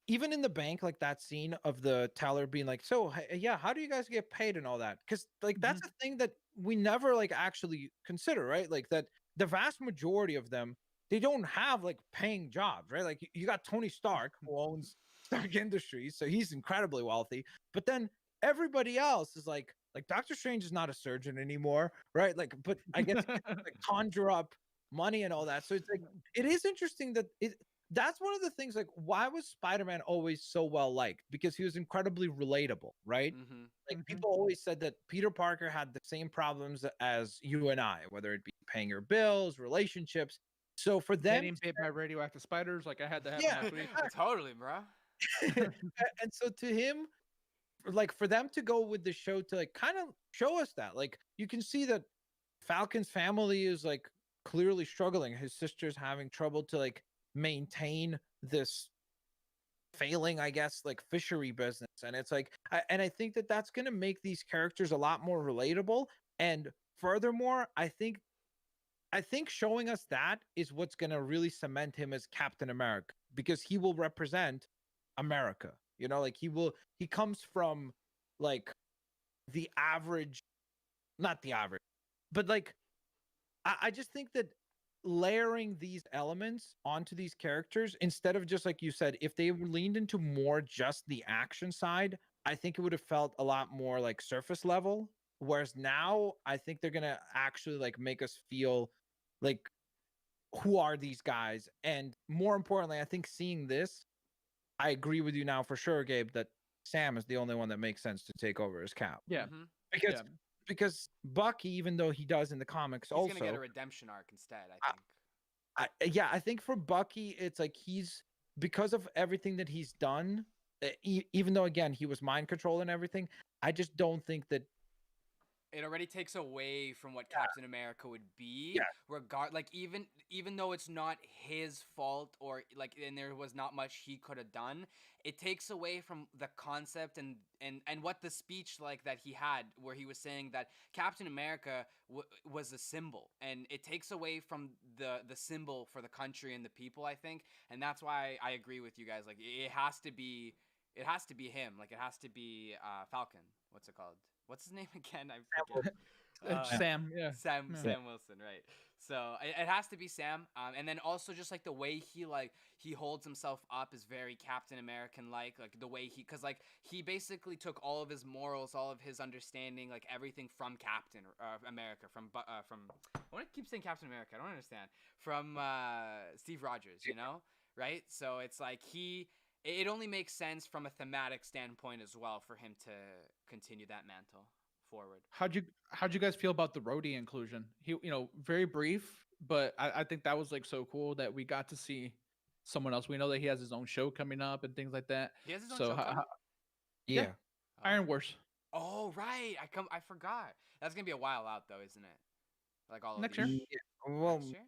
even in the bank, like that scene of the teller being like, so yeah, how do you guys get paid and all that? Because like that's Mhm. a thing that we never like actually consider, right? Like that the vast majority of them, they don't have like paying jobs, right? Like you got Tony Stark who owns Stark Industries, so he's incredibly wealthy. But then everybody else is like Doctor Strange is not a surgeon anymore, right? Like, but I guess he can, like conjure up money and all that. So it's like it is interesting that that's one of the things, like why was Spider-Man always so well liked? Because he was incredibly relatable, right? Mm-hmm. Like Mhm. people always said that Peter Parker had the same problems as you and I, whether it be paying your bills, relationships. So for them, Getting bit by radioactive spiders, like I had that happen yeah, last week. Totally, bro. and so to him, like for them to go with the show to like kind of show us that, like you can see that Falcon's family is like clearly struggling. His sister's having trouble to like maintain this failing, I guess, like fishery business. And it's like, and I think that that's going to make these characters a lot more relatable. And furthermore, I think showing us that is what's going to really cement him as Captain America, because he will represent America. Like he comes from like the average, not the average, but like I just think that layering these elements onto these characters, instead of just like you said, if they leaned into more just the action side, I think it would have felt a lot more like surface level. Whereas now, I think they're gonna actually like make us feel like who are these guys, and more importantly, I think seeing this, I agree with you now for sure, Gabe, that Sam is the only one that makes sense to take over as Cap, Yeah, Mm-hmm. because yeah. Bucky, even though he does in the comics He's gonna get a also, redemption arc instead, I think. yeah, I think for Bucky, it's like he's, because of everything that he's done, even though again he was mind control and everything, I just don't think that. It already takes away from what Yeah, Captain America would be, yeah, like even though it's not his fault, or like, and there was not much he could have done, it takes away from the concept and what the speech like that he had, where he was saying that Captain America was a symbol, and it takes away from the symbol for the country and the people, I think. And that's why I agree with you guys, like it has to be him, like it has to be Falcon. What's it called? What's his name again? I forget. Uh, yeah, Sam, yeah. Sam Yeah. yeah, Sam Wilson, right? So it has to be Sam. And then also just like the way he holds himself up is very Captain American like the way because like he basically took all of his morals, all of his understanding, like everything from Captain America, from I want to keep saying Captain America. I don't understand, from Steve Rogers, right? So it's like it only makes sense from a thematic standpoint as well for him to continue that mantle forward. How'd you guys feel about the roadie inclusion? He, very brief, but I think that was like so cool that we got to see someone else. We know that he has his own show coming up and things like that. He has his own So show coming. yeah, yeah. Oh. Iron Wars Oh right, I forgot. That's gonna be a while out though, isn't it? Like all of next these year. Yeah, well, next year.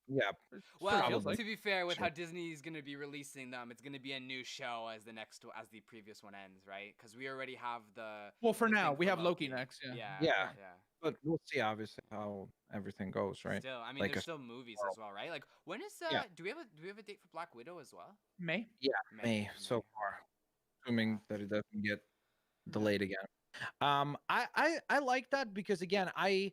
yeah, Sort of Well, feels probably. like. to be fair, with Sure. how Disney is gonna be releasing them, it's gonna be a new show as the previous one ends, right? Because we already have Well, for the now, thing we for have Loki Loki. next. Yeah, Yeah, Yeah, yeah. but we'll see obviously how everything goes, right? Still, I mean, Like there's a still movies as world. well, right? Like when is Yeah, do we have a date for Black Widow as well? May. yeah, May, me May. so far, Yeah. assuming that it doesn't get Yeah. delayed again. I like that because again, I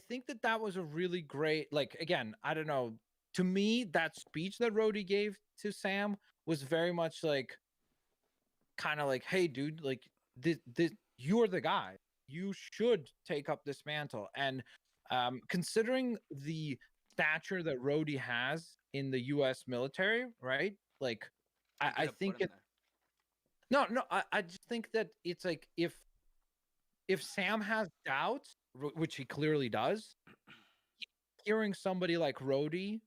think that that was a really great, like again, I don't know. To me, that speech that Rhodey gave to Sam was very much like kind of like, hey, dude, like this, you're the guy. You should take up this mantle. And considering the stature that Rhodey has in the U.S. military, right? Like, He's I gonna put think him it. there. No, no, I just think that it's like if Sam has doubts, which he clearly does, hearing somebody like Rhodey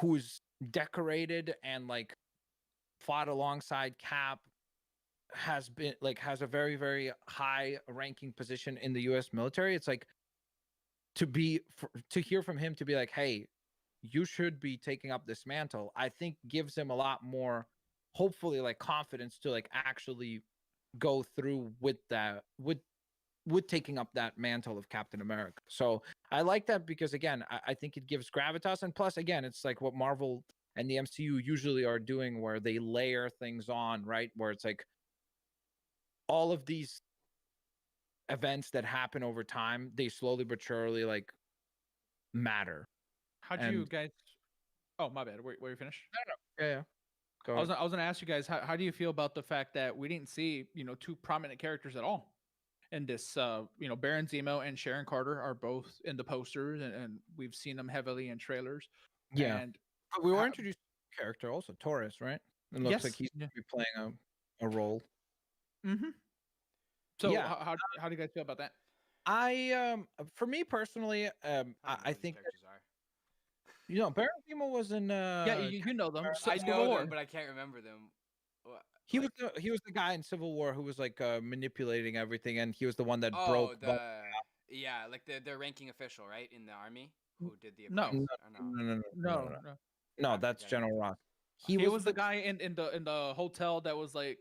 who's decorated and like fought alongside Cap, has a very, very high ranking position in the US military. It's like to hear from him to be like, hey, you should be taking up this mantle, I think gives him a lot more, hopefully, like confidence to like actually go through with that, with taking up that mantle of Captain America. So I like that because again, I think it gives gravitas, and plus again, it's like what Marvel and the MCU usually are doing, where they layer things on, right? Where it's like all of these events that happen over time, they slowly but surely like matter. How'd And you guys? Oh, my bad. Were you finished? yeah, go I was ahead. I was gonna ask you guys how do you feel about the fact that we didn't see two prominent characters at all in this? Baron Zemo and Sharon Carter are both in the posters, and we've seen them heavily in trailers. Yeah, And but we were how, introduced to a character also, Taurus, right? It looks like yes, he's yeah. going to be playing a role. Mm-hmm. So Yeah, how do you guys feel about that? for me personally, I think characters are. Baron Zemo was in Yeah, you know them. I Civil know War. them, but I can't remember them. he was the guy in Civil War who was like manipulating everything, and he was the one that broke. Like the ranking official, right, in the army who did the No. appointments? No, No. that's General Ross. He was the guy in the hotel that was like,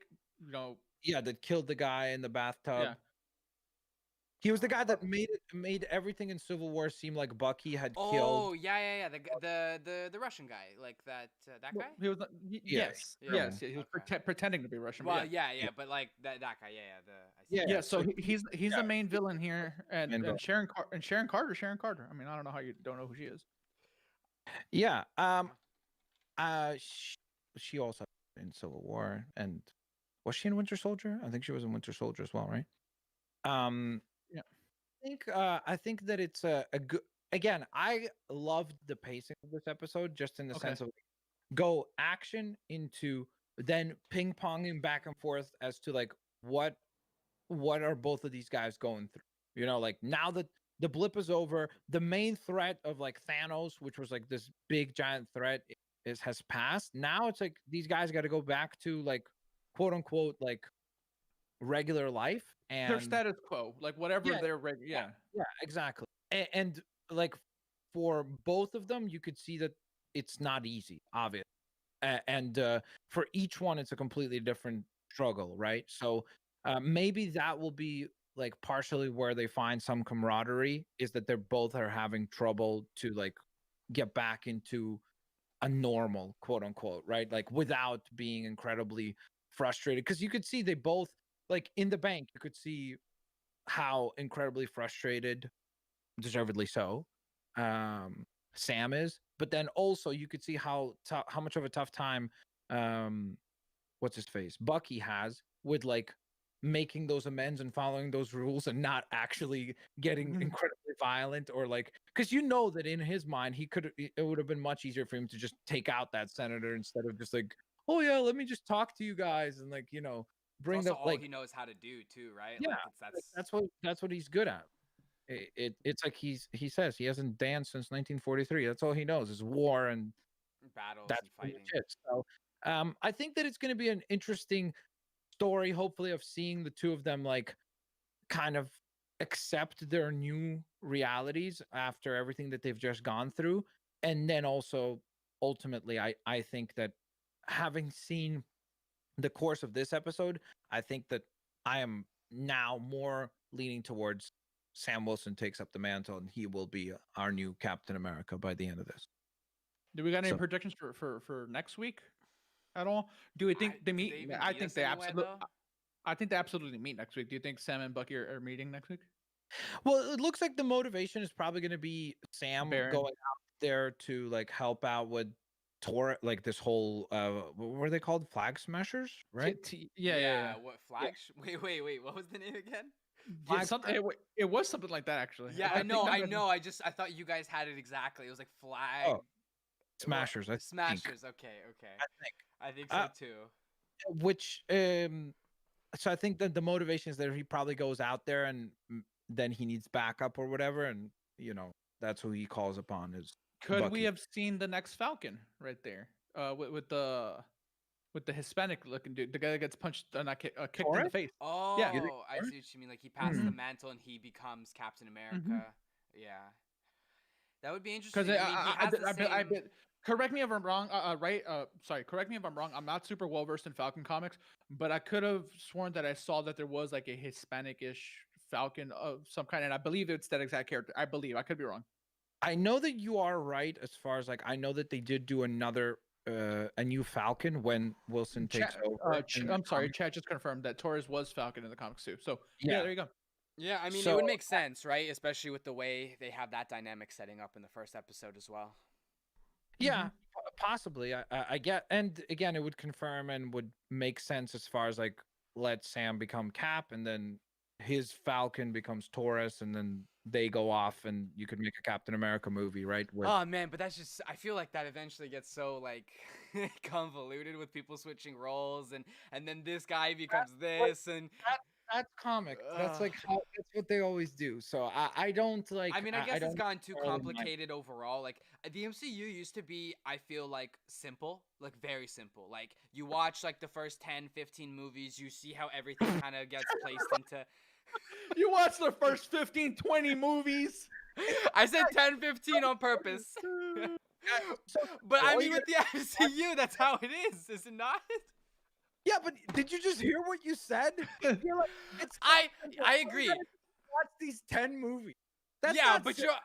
that killed the guy in the bathtub. Yeah. He was the guy that made everything in Civil War seem like Bucky had killed. Oh yeah. The Russian guy, like that guy. He was yes. He was pretending to be Russian. Well, but yeah, but like that guy, yeah. So he's the main villain here, and Sharon Carter. I mean, I don't know how you don't know who she is. Yeah. She also in Civil War, and was she in Winter Soldier? I think she was in Winter Soldier as well, right? Yeah. I think that it's a good. Again, I loved the pacing of this episode, just in the sense of go action into then ping ponging back and forth as to like what are both of these guys going through. Like now that the blip is over, the main threat of like Thanos, which was like this big giant threat, has passed. Now it's like these guys got to go back to like quote unquote like regular life and their status quo, like whatever their yeah, exactly. And like for both of them, you could see that it's not easy, obviously, and for each one, it's a completely different struggle, right? So maybe that will be like partially where they find some camaraderie, is that they're both are having trouble to like get back into a normal quote unquote, right? Like without being incredibly frustrated, because you could see they both like in the bank, you could see how incredibly frustrated, deservedly so, Sam is, but then also you could see how much of a tough time what's his face Bucky has with like making those amends and following those rules and not actually getting incredibly violent, or like, because that in his mind it would have been much easier for him to just take out that senator instead of just like, oh yeah, let me just talk to you guys and like bring the all he knows how to do too, right? Yeah, like, that's what he's good at. It's like he says he hasn't danced since 1943. That's all he knows is war and battles that's and fighting. So I think that it's going to be an interesting story, hopefully, of seeing the two of them like kind of accept their new realities after everything that they've just gone through. And then also ultimately I think that having seen the course of this episode, I think that I am now more leaning towards Sam Wilson takes up the mantle and he will be our new Captain America by the end of this. Do we got any predictions for next week at all? Do we think they meet? I think they absolutely. I think they absolutely meet next week. Do you think Sam and Bucky are meeting next week? Well, it looks like the motivation is probably going to be Sam going out there to like help out with like this whole what were they called, flag smashers, right? Yeah. What flag? Yeah. Wait, what was the name again? It was something like that, actually. Yeah, I know. I thought you guys had it exactly. It was like flag smashers. Smashers. Okay. I think so too. Which so I think that the motivation is that he probably goes out there and then he needs backup or whatever, and that's who he calls upon is Could we Bucky. have seen the next Falcon right there? With the Hispanic looking dude, the guy that gets punched, not kicked in the Taurus? face. Yeah. You think Oh, I Taurus? see what you mean. Like he passes the Mhm. mantle and he becomes Captain Mhm. America. Yeah, that would be Because interesting. I mean, he has the same. correct me if I'm wrong. Right? Sorry. Correct me if I'm wrong. I'm not super well versed in Falcon comics, but I could have sworn that I saw that there was like a Hispanic-ish Falcon of some kind, and I believe it's that exact character. I believe. I could be wrong. I know that you are right as far as like I know that they did do another a new Falcon when Wilson takes over. in the I'm sorry. comic. Chad just confirmed that Torres was Falcon in the comics too. So yeah, Yeah. there you go. Yeah, I mean, it So would make sense, right? Especially with the way they have that dynamic setting up in the first episode as well. yeah, Mhm. possibly. I get, and again, it would confirm and would make sense as far as like let Sam become Cap, and then his Falcon becomes Taurus, and then they go off, and you could make a Captain America movie, right? With Oh man, but that's just I feel like that eventually gets so like convoluted with people switching roles and then this guy becomes but this and that's comics. That's uh, like how that's what they always do. So I don't like I mean, I I guess it's don't gotten too necessarily mind. complicated overall. Like the MCU used to be, I feel like simple, like very simple. Like you watch like the first 10, 15 movies, you see how everything kind of gets placed into You watch the first 15, 20 movies. I said 10, 15 on purpose. So But I all mean you with the MCU, that's how it is it not? yeah, but did you just hear what you said? You're like, it's I simple. I All you agree. gotta do is watch these 10 movies. That's Yeah, not but simple.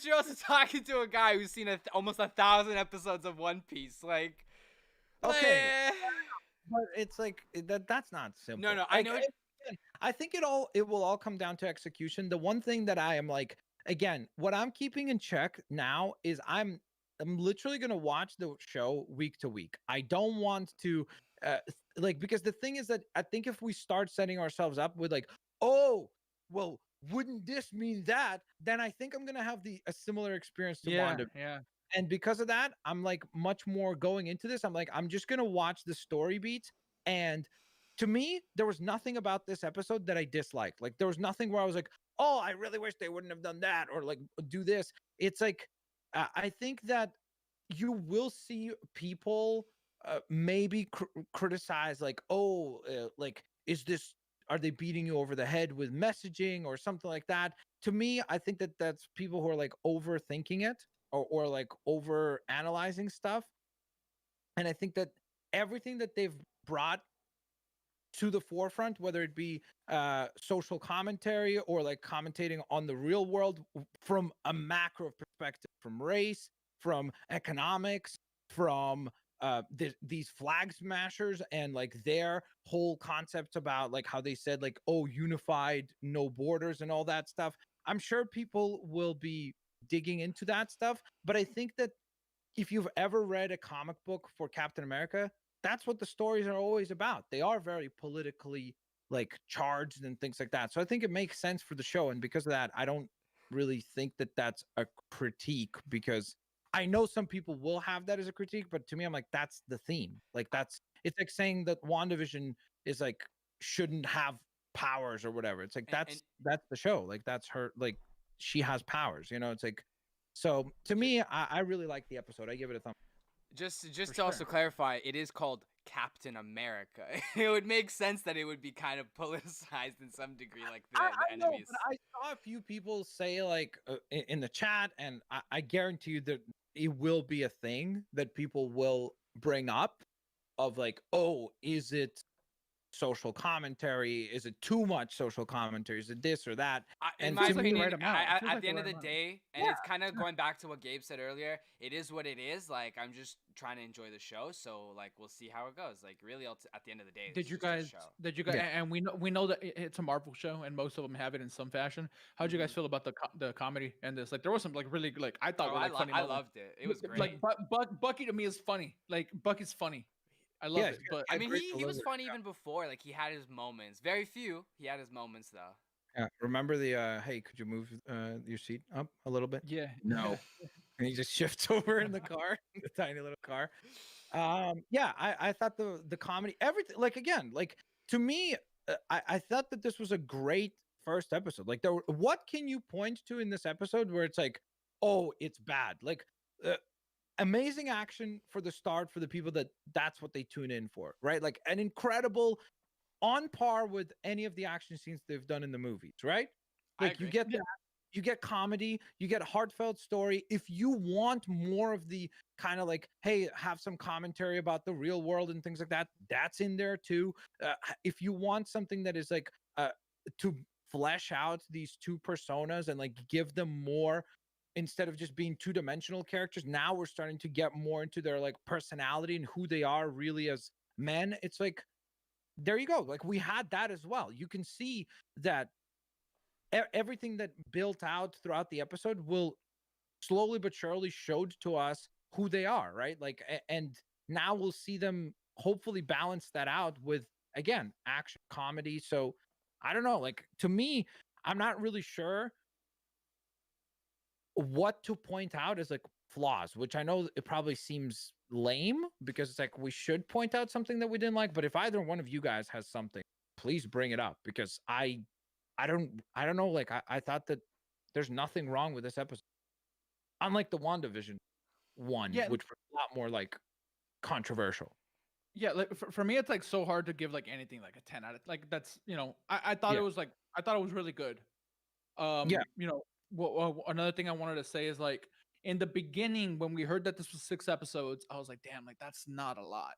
you're also talking to a guy who's seen almost 1,000 episodes of One Piece. Okay, eh. but it's like that's not simple. No, I Like, know. again, I think it will all come down to execution. The one thing that I am like, again, what I'm keeping in check now is I'm literally gonna watch the show week to week. I don't want to like, because the thing is that I think if we start setting ourselves up with like, oh, well, wouldn't this mean that? Then I think I'm gonna have a similar experience to Yeah, Wanda. yeah. And because of that, I'm like much more going into this. I'm like, I'm just gonna watch the story beats. And to me, there was nothing about this episode that I disliked. Like, there was nothing where I was like, oh, I really wish they wouldn't have done that or like do this. It's like, I think that you will see people maybe criticize, like, oh, like, is this, are they beating you over the head with messaging or something like that? To me, I think that that's people who are like overthinking it, or like over analyzing stuff. And I think that everything that they've brought to the forefront, whether it be social commentary or like commentating on the real world from a macro perspective, from race, from economics, from these flag smashers and like their whole concepts about like how they said like, oh, unified, no borders and all that stuff. I'm sure people will be digging into that stuff, but I think that if you've ever read a comic book for Captain America, that's what the stories are always about. They are very politically like charged and things like that. So I think it makes sense for the show. And because of that, I don't really think that that's a critique, because I know some people will have that as a critique, but to me, I'm like, that's the theme. Like, it's like saying that WandaVision is like, shouldn't have powers or whatever. It's like, And that's the show. Like, that's her, like, she has powers, it's like, so to me, I really like the episode. I give it a thumb. just For to also sure. clarify, it is called Captain America. It would make sense that it would be kind of politicized in some degree, like the I know, enemies. but I saw a few people say like in the chat, and I guarantee you that it will be a thing that people will bring up of like, oh, is it social commentary? Is it too much social commentary? Is it this or that? In And my to Feels like the me, right opinion, amount. It feels at like the the end of right the amount. day, and yeah, it's kind of going back to what Gabe said earlier, it is what it is. Like, I'm just trying to enjoy the show, so like we'll see how it goes. Like, really, at the end of the day, Did it's you just a guys? show. Did you guys? yeah. And we know that it's a Marvel show, and most of them have it in some fashion. How'd you guys Mhm. feel about the comedy and this? Like, there was some like really like I thought Oh, were like funny I moments. loved it. It was Like great. Bucky to me is funny. Like Bucky's funny. I love Yeah, it. But I yeah, mean, great he was delivery. funny even before. Like, he had his moments. Very few. He had his moments though. Yeah. Remember the hey, could you move your seat up a little bit? yeah, No. And he just shifts over in the car, the tiny little car. Yeah, I thought the comedy, everything, like, again, like, to me, I thought that this was a great first episode. Like, what can you point to in this episode where it's like, oh, it's bad? Like, Amazing action for the start for the people that's what they tune in for, right? Like an incredible, on par with any of the action scenes they've done in the movies, right? I Like you agree. get that, you get comedy, you get a heartfelt story. If you want more of the kind of like, hey, have some commentary about the real world and things like that, that's in there too. If you want something that is like to flesh out these two personas and like give them more instead of just being two-dimensional characters, now we're starting to get more into their like personality and who they are really as men. It's like, there you go. Like we had that as well. You can see that everything that built out throughout the episode will slowly but surely showed to us who they are, right? Like, and now we'll see them hopefully balance that out with, again, action comedy. So I don't know. Like, to me, I'm not really sure what to point out as like flaws, which I know it probably seems lame because it's like we should point out something that we didn't like. But if either one of you guys has something, please bring it up because I don't know. Like I thought that there's nothing wrong with this episode, unlike the WandaVision one, Yeah, which was a lot more like controversial. yeah. Like for me, it's like so hard to give like anything like a 10 out of like that's I thought Yeah. it was like I thought it was really good. Yeah. Another thing I wanted to say is like in the beginning when we heard that this was 6 episodes, I was like, damn, like that's not a lot.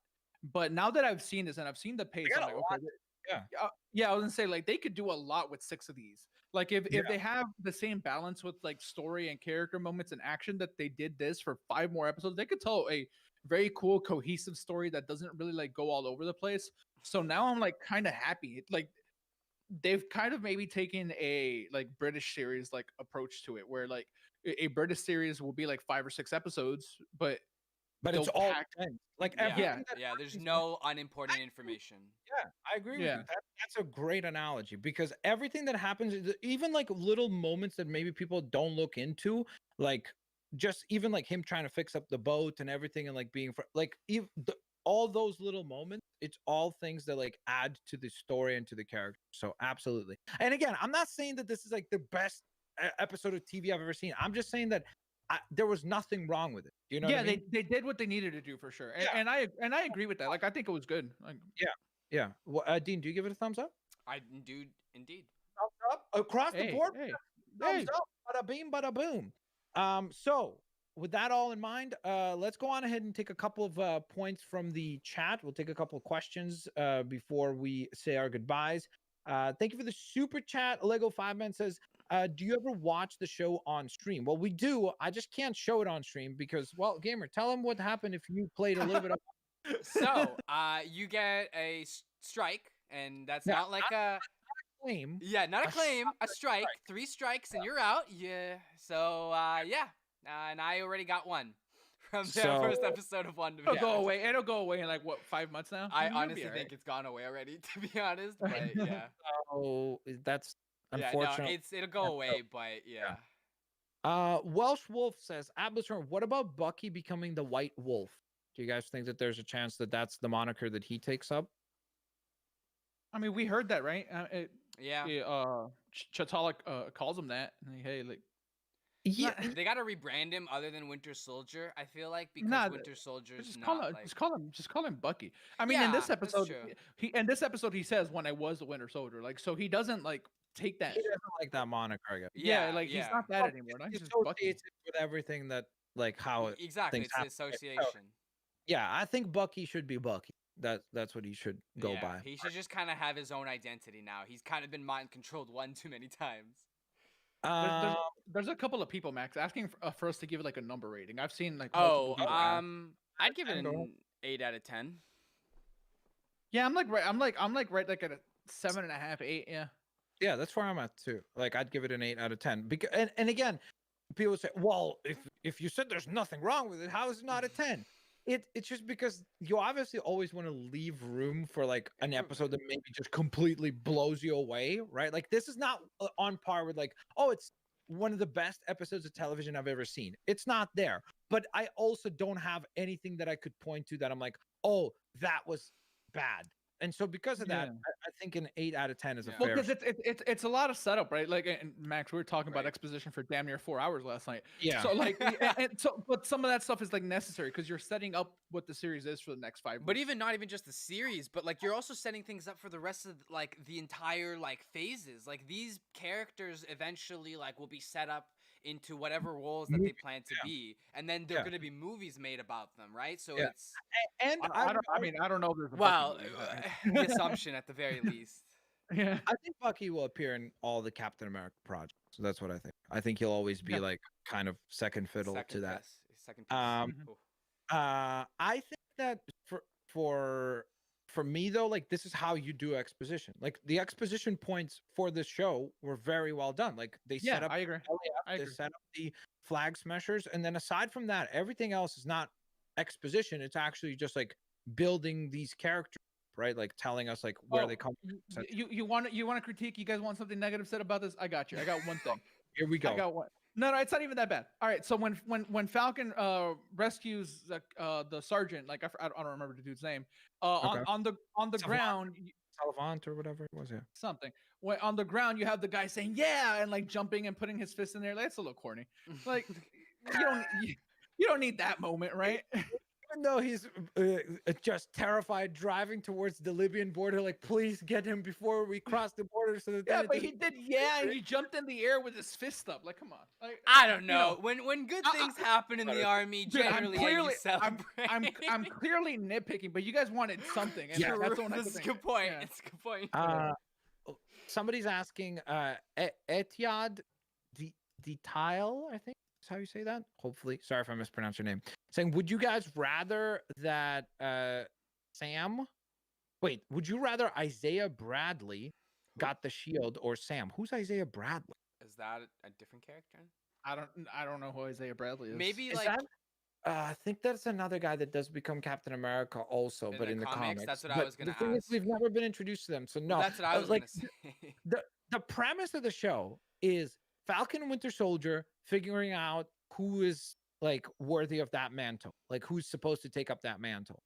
But now that I've seen this and I've seen the pace, got I'm a like, lot. okay, Yeah. yeah, I was gonna say like they could do a lot with 6 of these. Like if Yeah. they have the same balance with like story and character moments and action that they did this for 5 more episodes, they could tell a very cool cohesive story that doesn't really like go all over the place. So now I'm like kind of happy. Like they've kind of maybe taken a like British series like approach to it, where like a British series will be like 5 or 6 episodes, but But it's they'll all pack. intense. Like Yeah, everything that yeah. There's happens. no unimportant information. Yeah, I agree with you. Yeah, That's a great analogy because everything that happens, even like little moments that maybe people don't look into, like just even like him trying to fix up the boat and everything, and like being like all those little moments, it's all things that like add to the story and to the character. So absolutely. And again, I'm not saying that this is like the best episode of TV I've ever seen. I'm just saying that there was nothing wrong with it. You know what yeah, I mean? they did what they needed to do for sure, Yeah. and I agree with that. Like I think it was good. Like Yeah. Yeah. Well, Dean, do you give it a thumbs up? I do indeed. Thumbs up across the hey, board. hey, Thumbs hey, up. Bada beam, bada boom. So with that all in mind, let's go on ahead and take a couple of points from the chat. We'll take a couple of questions before we say our goodbyes. Thank you for the super chat. Lego 5Man says, do you ever watch the show on stream? Well, we do. I just can't show it on stream because, well, gamer, tell them what happened if you played a little bit of. So, you get a strike, and that's Yeah, not like a claim. yeah, not a A claim, a strike. strike. 3 strikes and you're out. Yeah. So, yeah. And I already got one from the So- first episode of One it'll Division. go away. It'll go away in like what 5 months now. I You'll be honestly alright. think it's gone away already, to be honest. But yeah, Oh, that's yeah, no, unfortunate. it'll go away. But yeah, Welsh Wolf says, Ableton, what about Bucky becoming the White Wolf? Do you guys think that there's a chance that that's the moniker that he takes up? I mean, we heard that, right? yeah. Chitala calls him that. Like, hey, like Yeah, They gotta rebrand him other than Winter Soldier. I feel like because Nah, Winter Soldier's just not call him, like. just call him Bucky. I mean, in Yeah, this that's episode, true. he says when I was the Winter Soldier, like so he doesn't like take that. he doesn't like that moniker, I guess. Yeah, like he's yeah. not that anymore. Now He he's just Bucky. associates it with everything that, like, how Exactly, things it's the happen. So, association. yeah, I think Bucky should be Bucky. That's what he should go Yeah, by. he should just kind of have his own identity now. He's kind of been mind controlled one too many times. There's a couple of people, Max, asking for us to give it like a number rating. I've seen like Oh, multiple people ask. I'd give it And an 8 out of 10. Yeah, I'm like right like at a 7.5, 8. Yeah. Yeah, that's where I'm at too. Like, I'd give it an 8 out of 10. Because and again, people say, well, if you said there's nothing wrong with it, how is it not a 10? It's just because you obviously always want to leave room for like an episode that maybe just completely blows you away, right? Like this is not on par with like, oh, it's one of the best episodes of television I've ever seen. It's not there. But I also don't have anything that I could point to that I'm like, oh, that was bad. And so because of that, Yeah. I think an 8 out of 10 is a Yeah. Well, fair. because it's a lot of setup, right? Like, and Max, we were talking about Right. exposition for damn near 4 hours last night. Yeah. So like, but some of that stuff is like necessary because you're setting up what the series is for the next 5 But weeks. even not even just the series, but like you're also setting things up for the rest of like the entire like phases. Like these characters eventually like will be set up into whatever roles that they Movie, plan to yeah. be, and then there are Yeah. going to be movies made about them, right? So Yeah. it's And I mean, I don't know if there's a well, Bucky movie, the assumption at the very least. yeah. I think Bucky will appear in all the Captain America projects. So that's what I think. I think he'll always be Yeah. like kind of second fiddle to Second that. piece. Second piece. Um, Mhm. Ooh. I think that for me though, like this is how you do exposition. Like the exposition points for this show were very well done. Like they set Yeah, up I agree. LAF, I they agree. set up the flag smashers, and then aside from that, everything else is not exposition. It's actually just like building these characters, right? Like telling us like where they come from. etc. You want to critique? You guys want something negative said about this? I got you. I got one thing. Here we I go. got one. No, it's not even that bad. All right, so when Falcon rescues the sergeant, like I don't remember the dude's name, Okay. on the Savant. ground, Salavant or whatever it was, yeah. something. When on the ground, you have the guy saying yeah and like jumping and putting his fist in there. That's a little corny. Like you don't need that moment, right? Even though he's just terrified driving towards the Libyan border, like please get him before we cross the border. So that Yeah, then it but he doesn't- did yeah, and he jumped in the air with his fist up. Like, come on. Like, I don't you know. When good things happen in the army, Dude, generally you celebrate. I'm clearly nitpicking, but you guys wanted something, and Yeah. that's the one I This could is a think. good point. Yeah. It's a good point. Somebody's asking Etihad Detail, I think is how you say that. Hopefully, sorry if I mispronounced your name. Saying, would you guys rather that Sam? Wait, would you rather Isaiah Bradley got the shield or Sam? Who's Isaiah Bradley? Is that a different character? I don't know who Isaiah Bradley is. Maybe Is like that? I think that's another guy that does become Captain America also, In but the in the comics? comics. That's what I But was gonna the thing is, ask. we've never been introduced to them, so no. Well, that's what I was like gonna say. the premise of the show is Falcon and Winter Soldier figuring out who is like worthy of that mantle, like who's supposed to take up that mantle,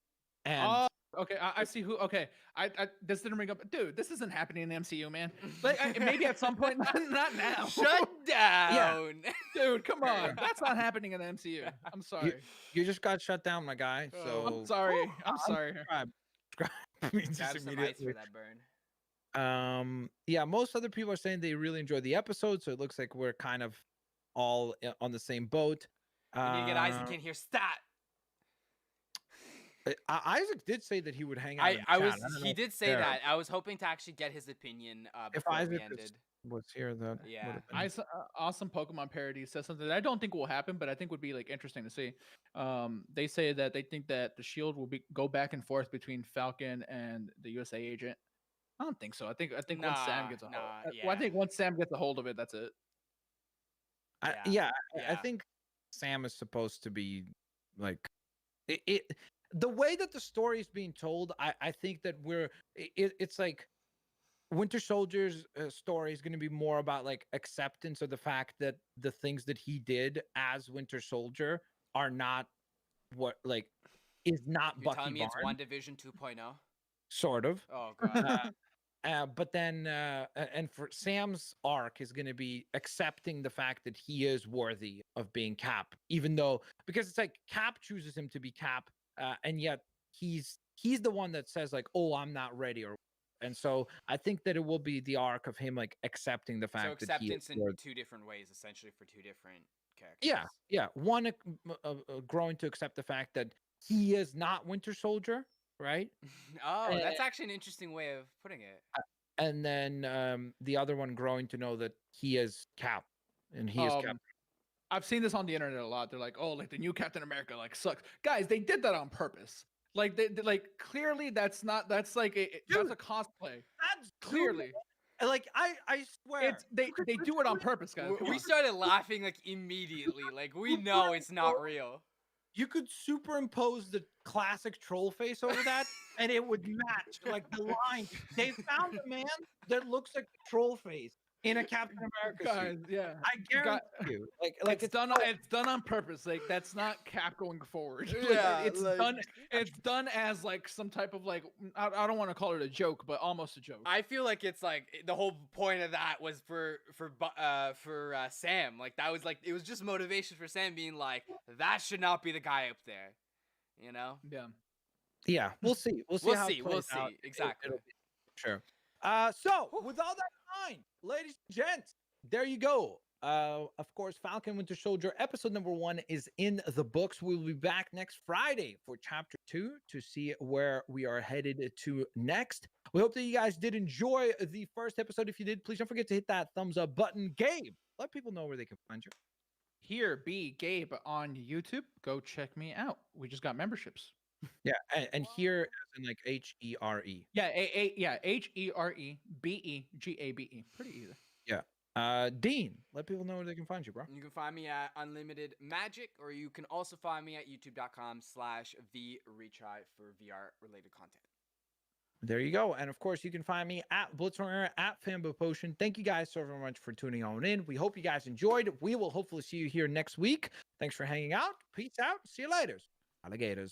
and Oh, okay. I see who. Okay, I this didn't ring up. Dude, this isn't happening in the MCU, man. Like maybe at some point, not now. Shut down. Dude, come on. That's not happening in the MCU. I'm sorry. you just got shut down, my guy. Oh. So I'm sorry. I'm sorry. subscribe. Just Grab some ice immediately. for that burn. Yeah, most other people are saying they really enjoyed the episode, so it looks like we're kind of all on the same boat. We need to get Isaac in here. Stat. Isaac did say that he would hang out. in I chat. was. don't know He if did it's say there. that. I was hoping to actually get his opinion If before we Isaac ended. was here, that Yeah. would have been- Awesome Pokemon parody says something that I don't think will happen, but I think would be like interesting to see. They say that they think that the shield will go back and forth between Falcon and the USA agent. I don't think so. I think once Sam gets a hold. Well, I think once Sam gets a hold of it, that's it. Yeah, I Yeah. think Sam is supposed to be like it the way that the story is being told. I think that it's like Winter Soldier's story is going to be more about like acceptance of the fact that the things that he did as Winter Soldier are not what like is not You're Bucky telling me it's Barnes, WandaVision 2.0? sort of. Oh god. But then, and for Sam's arc is going to be accepting the fact that he is worthy of being Cap, even though because it's like Cap chooses him to be Cap, and yet he's the one that says like, "Oh, I'm not ready," and so I think that it will be the arc of him like accepting the fact So that he is acceptance in worthy. two different ways, essentially, for two different characters. Yeah. One growing to accept the fact that he is not Winter Soldier, right? Oh, that's actually an interesting way of putting it. And then the other one growing to know that he is Cap, and he is Cap. I've seen this on the internet a lot. They're like, "Oh, like the new Captain America like sucks." Guys, they did that on purpose. Like they like clearly that's not that's like that's a cosplay. That's Clearly. Like I swear, It's they do it on purpose, guys. Come We on. started laughing like immediately. Like we know it's not real. you could superimpose the classic troll face over that, and it would match like the line. They found a man that looks like a troll face, in a Captain America Guys, suit. yeah. I guarantee you. Like It's done. It's done on purpose. Like that's not Cap going forward. Yeah, it's like- done. It's done as like some type of like I don't want to call it a joke, but almost a joke. I feel like it's like the whole point of that was for Sam. Like that was like it was just motivation for Sam being like that should not be the guy up there, you know? Yeah. Yeah, we'll see. We'll see. We'll how it see. We'll plays out. see. Exactly. It'll be sure. So with all that in mind, ladies and gents, there you go. Of course, Falcon Winter Soldier episode number 1 is in the books. We'll be back next Friday for chapter 2 to see where we are headed to next. We hope that you guys did enjoy the first episode. If you did, please don't forget to hit that thumbs up button. Gabe, let people know where they can find you. Here, be Gabe on YouTube. Go check me out. We just got memberships. Yeah, and here as in like HERE. Yeah, yeah, HEREBEGABE. Pretty easy. Dean, let people know where they can find you, bro. You can find me at Unlimited Magic, or you can also find me at youtube.com/VRetry for VR related content. There you go. And of course, you can find me at Blitzrunner, at Fanboy Potion. Thank you guys so very much for tuning on in. We hope you guys enjoyed. We will hopefully see you here next week. Thanks for hanging out. Peace out. See you later. Alligators.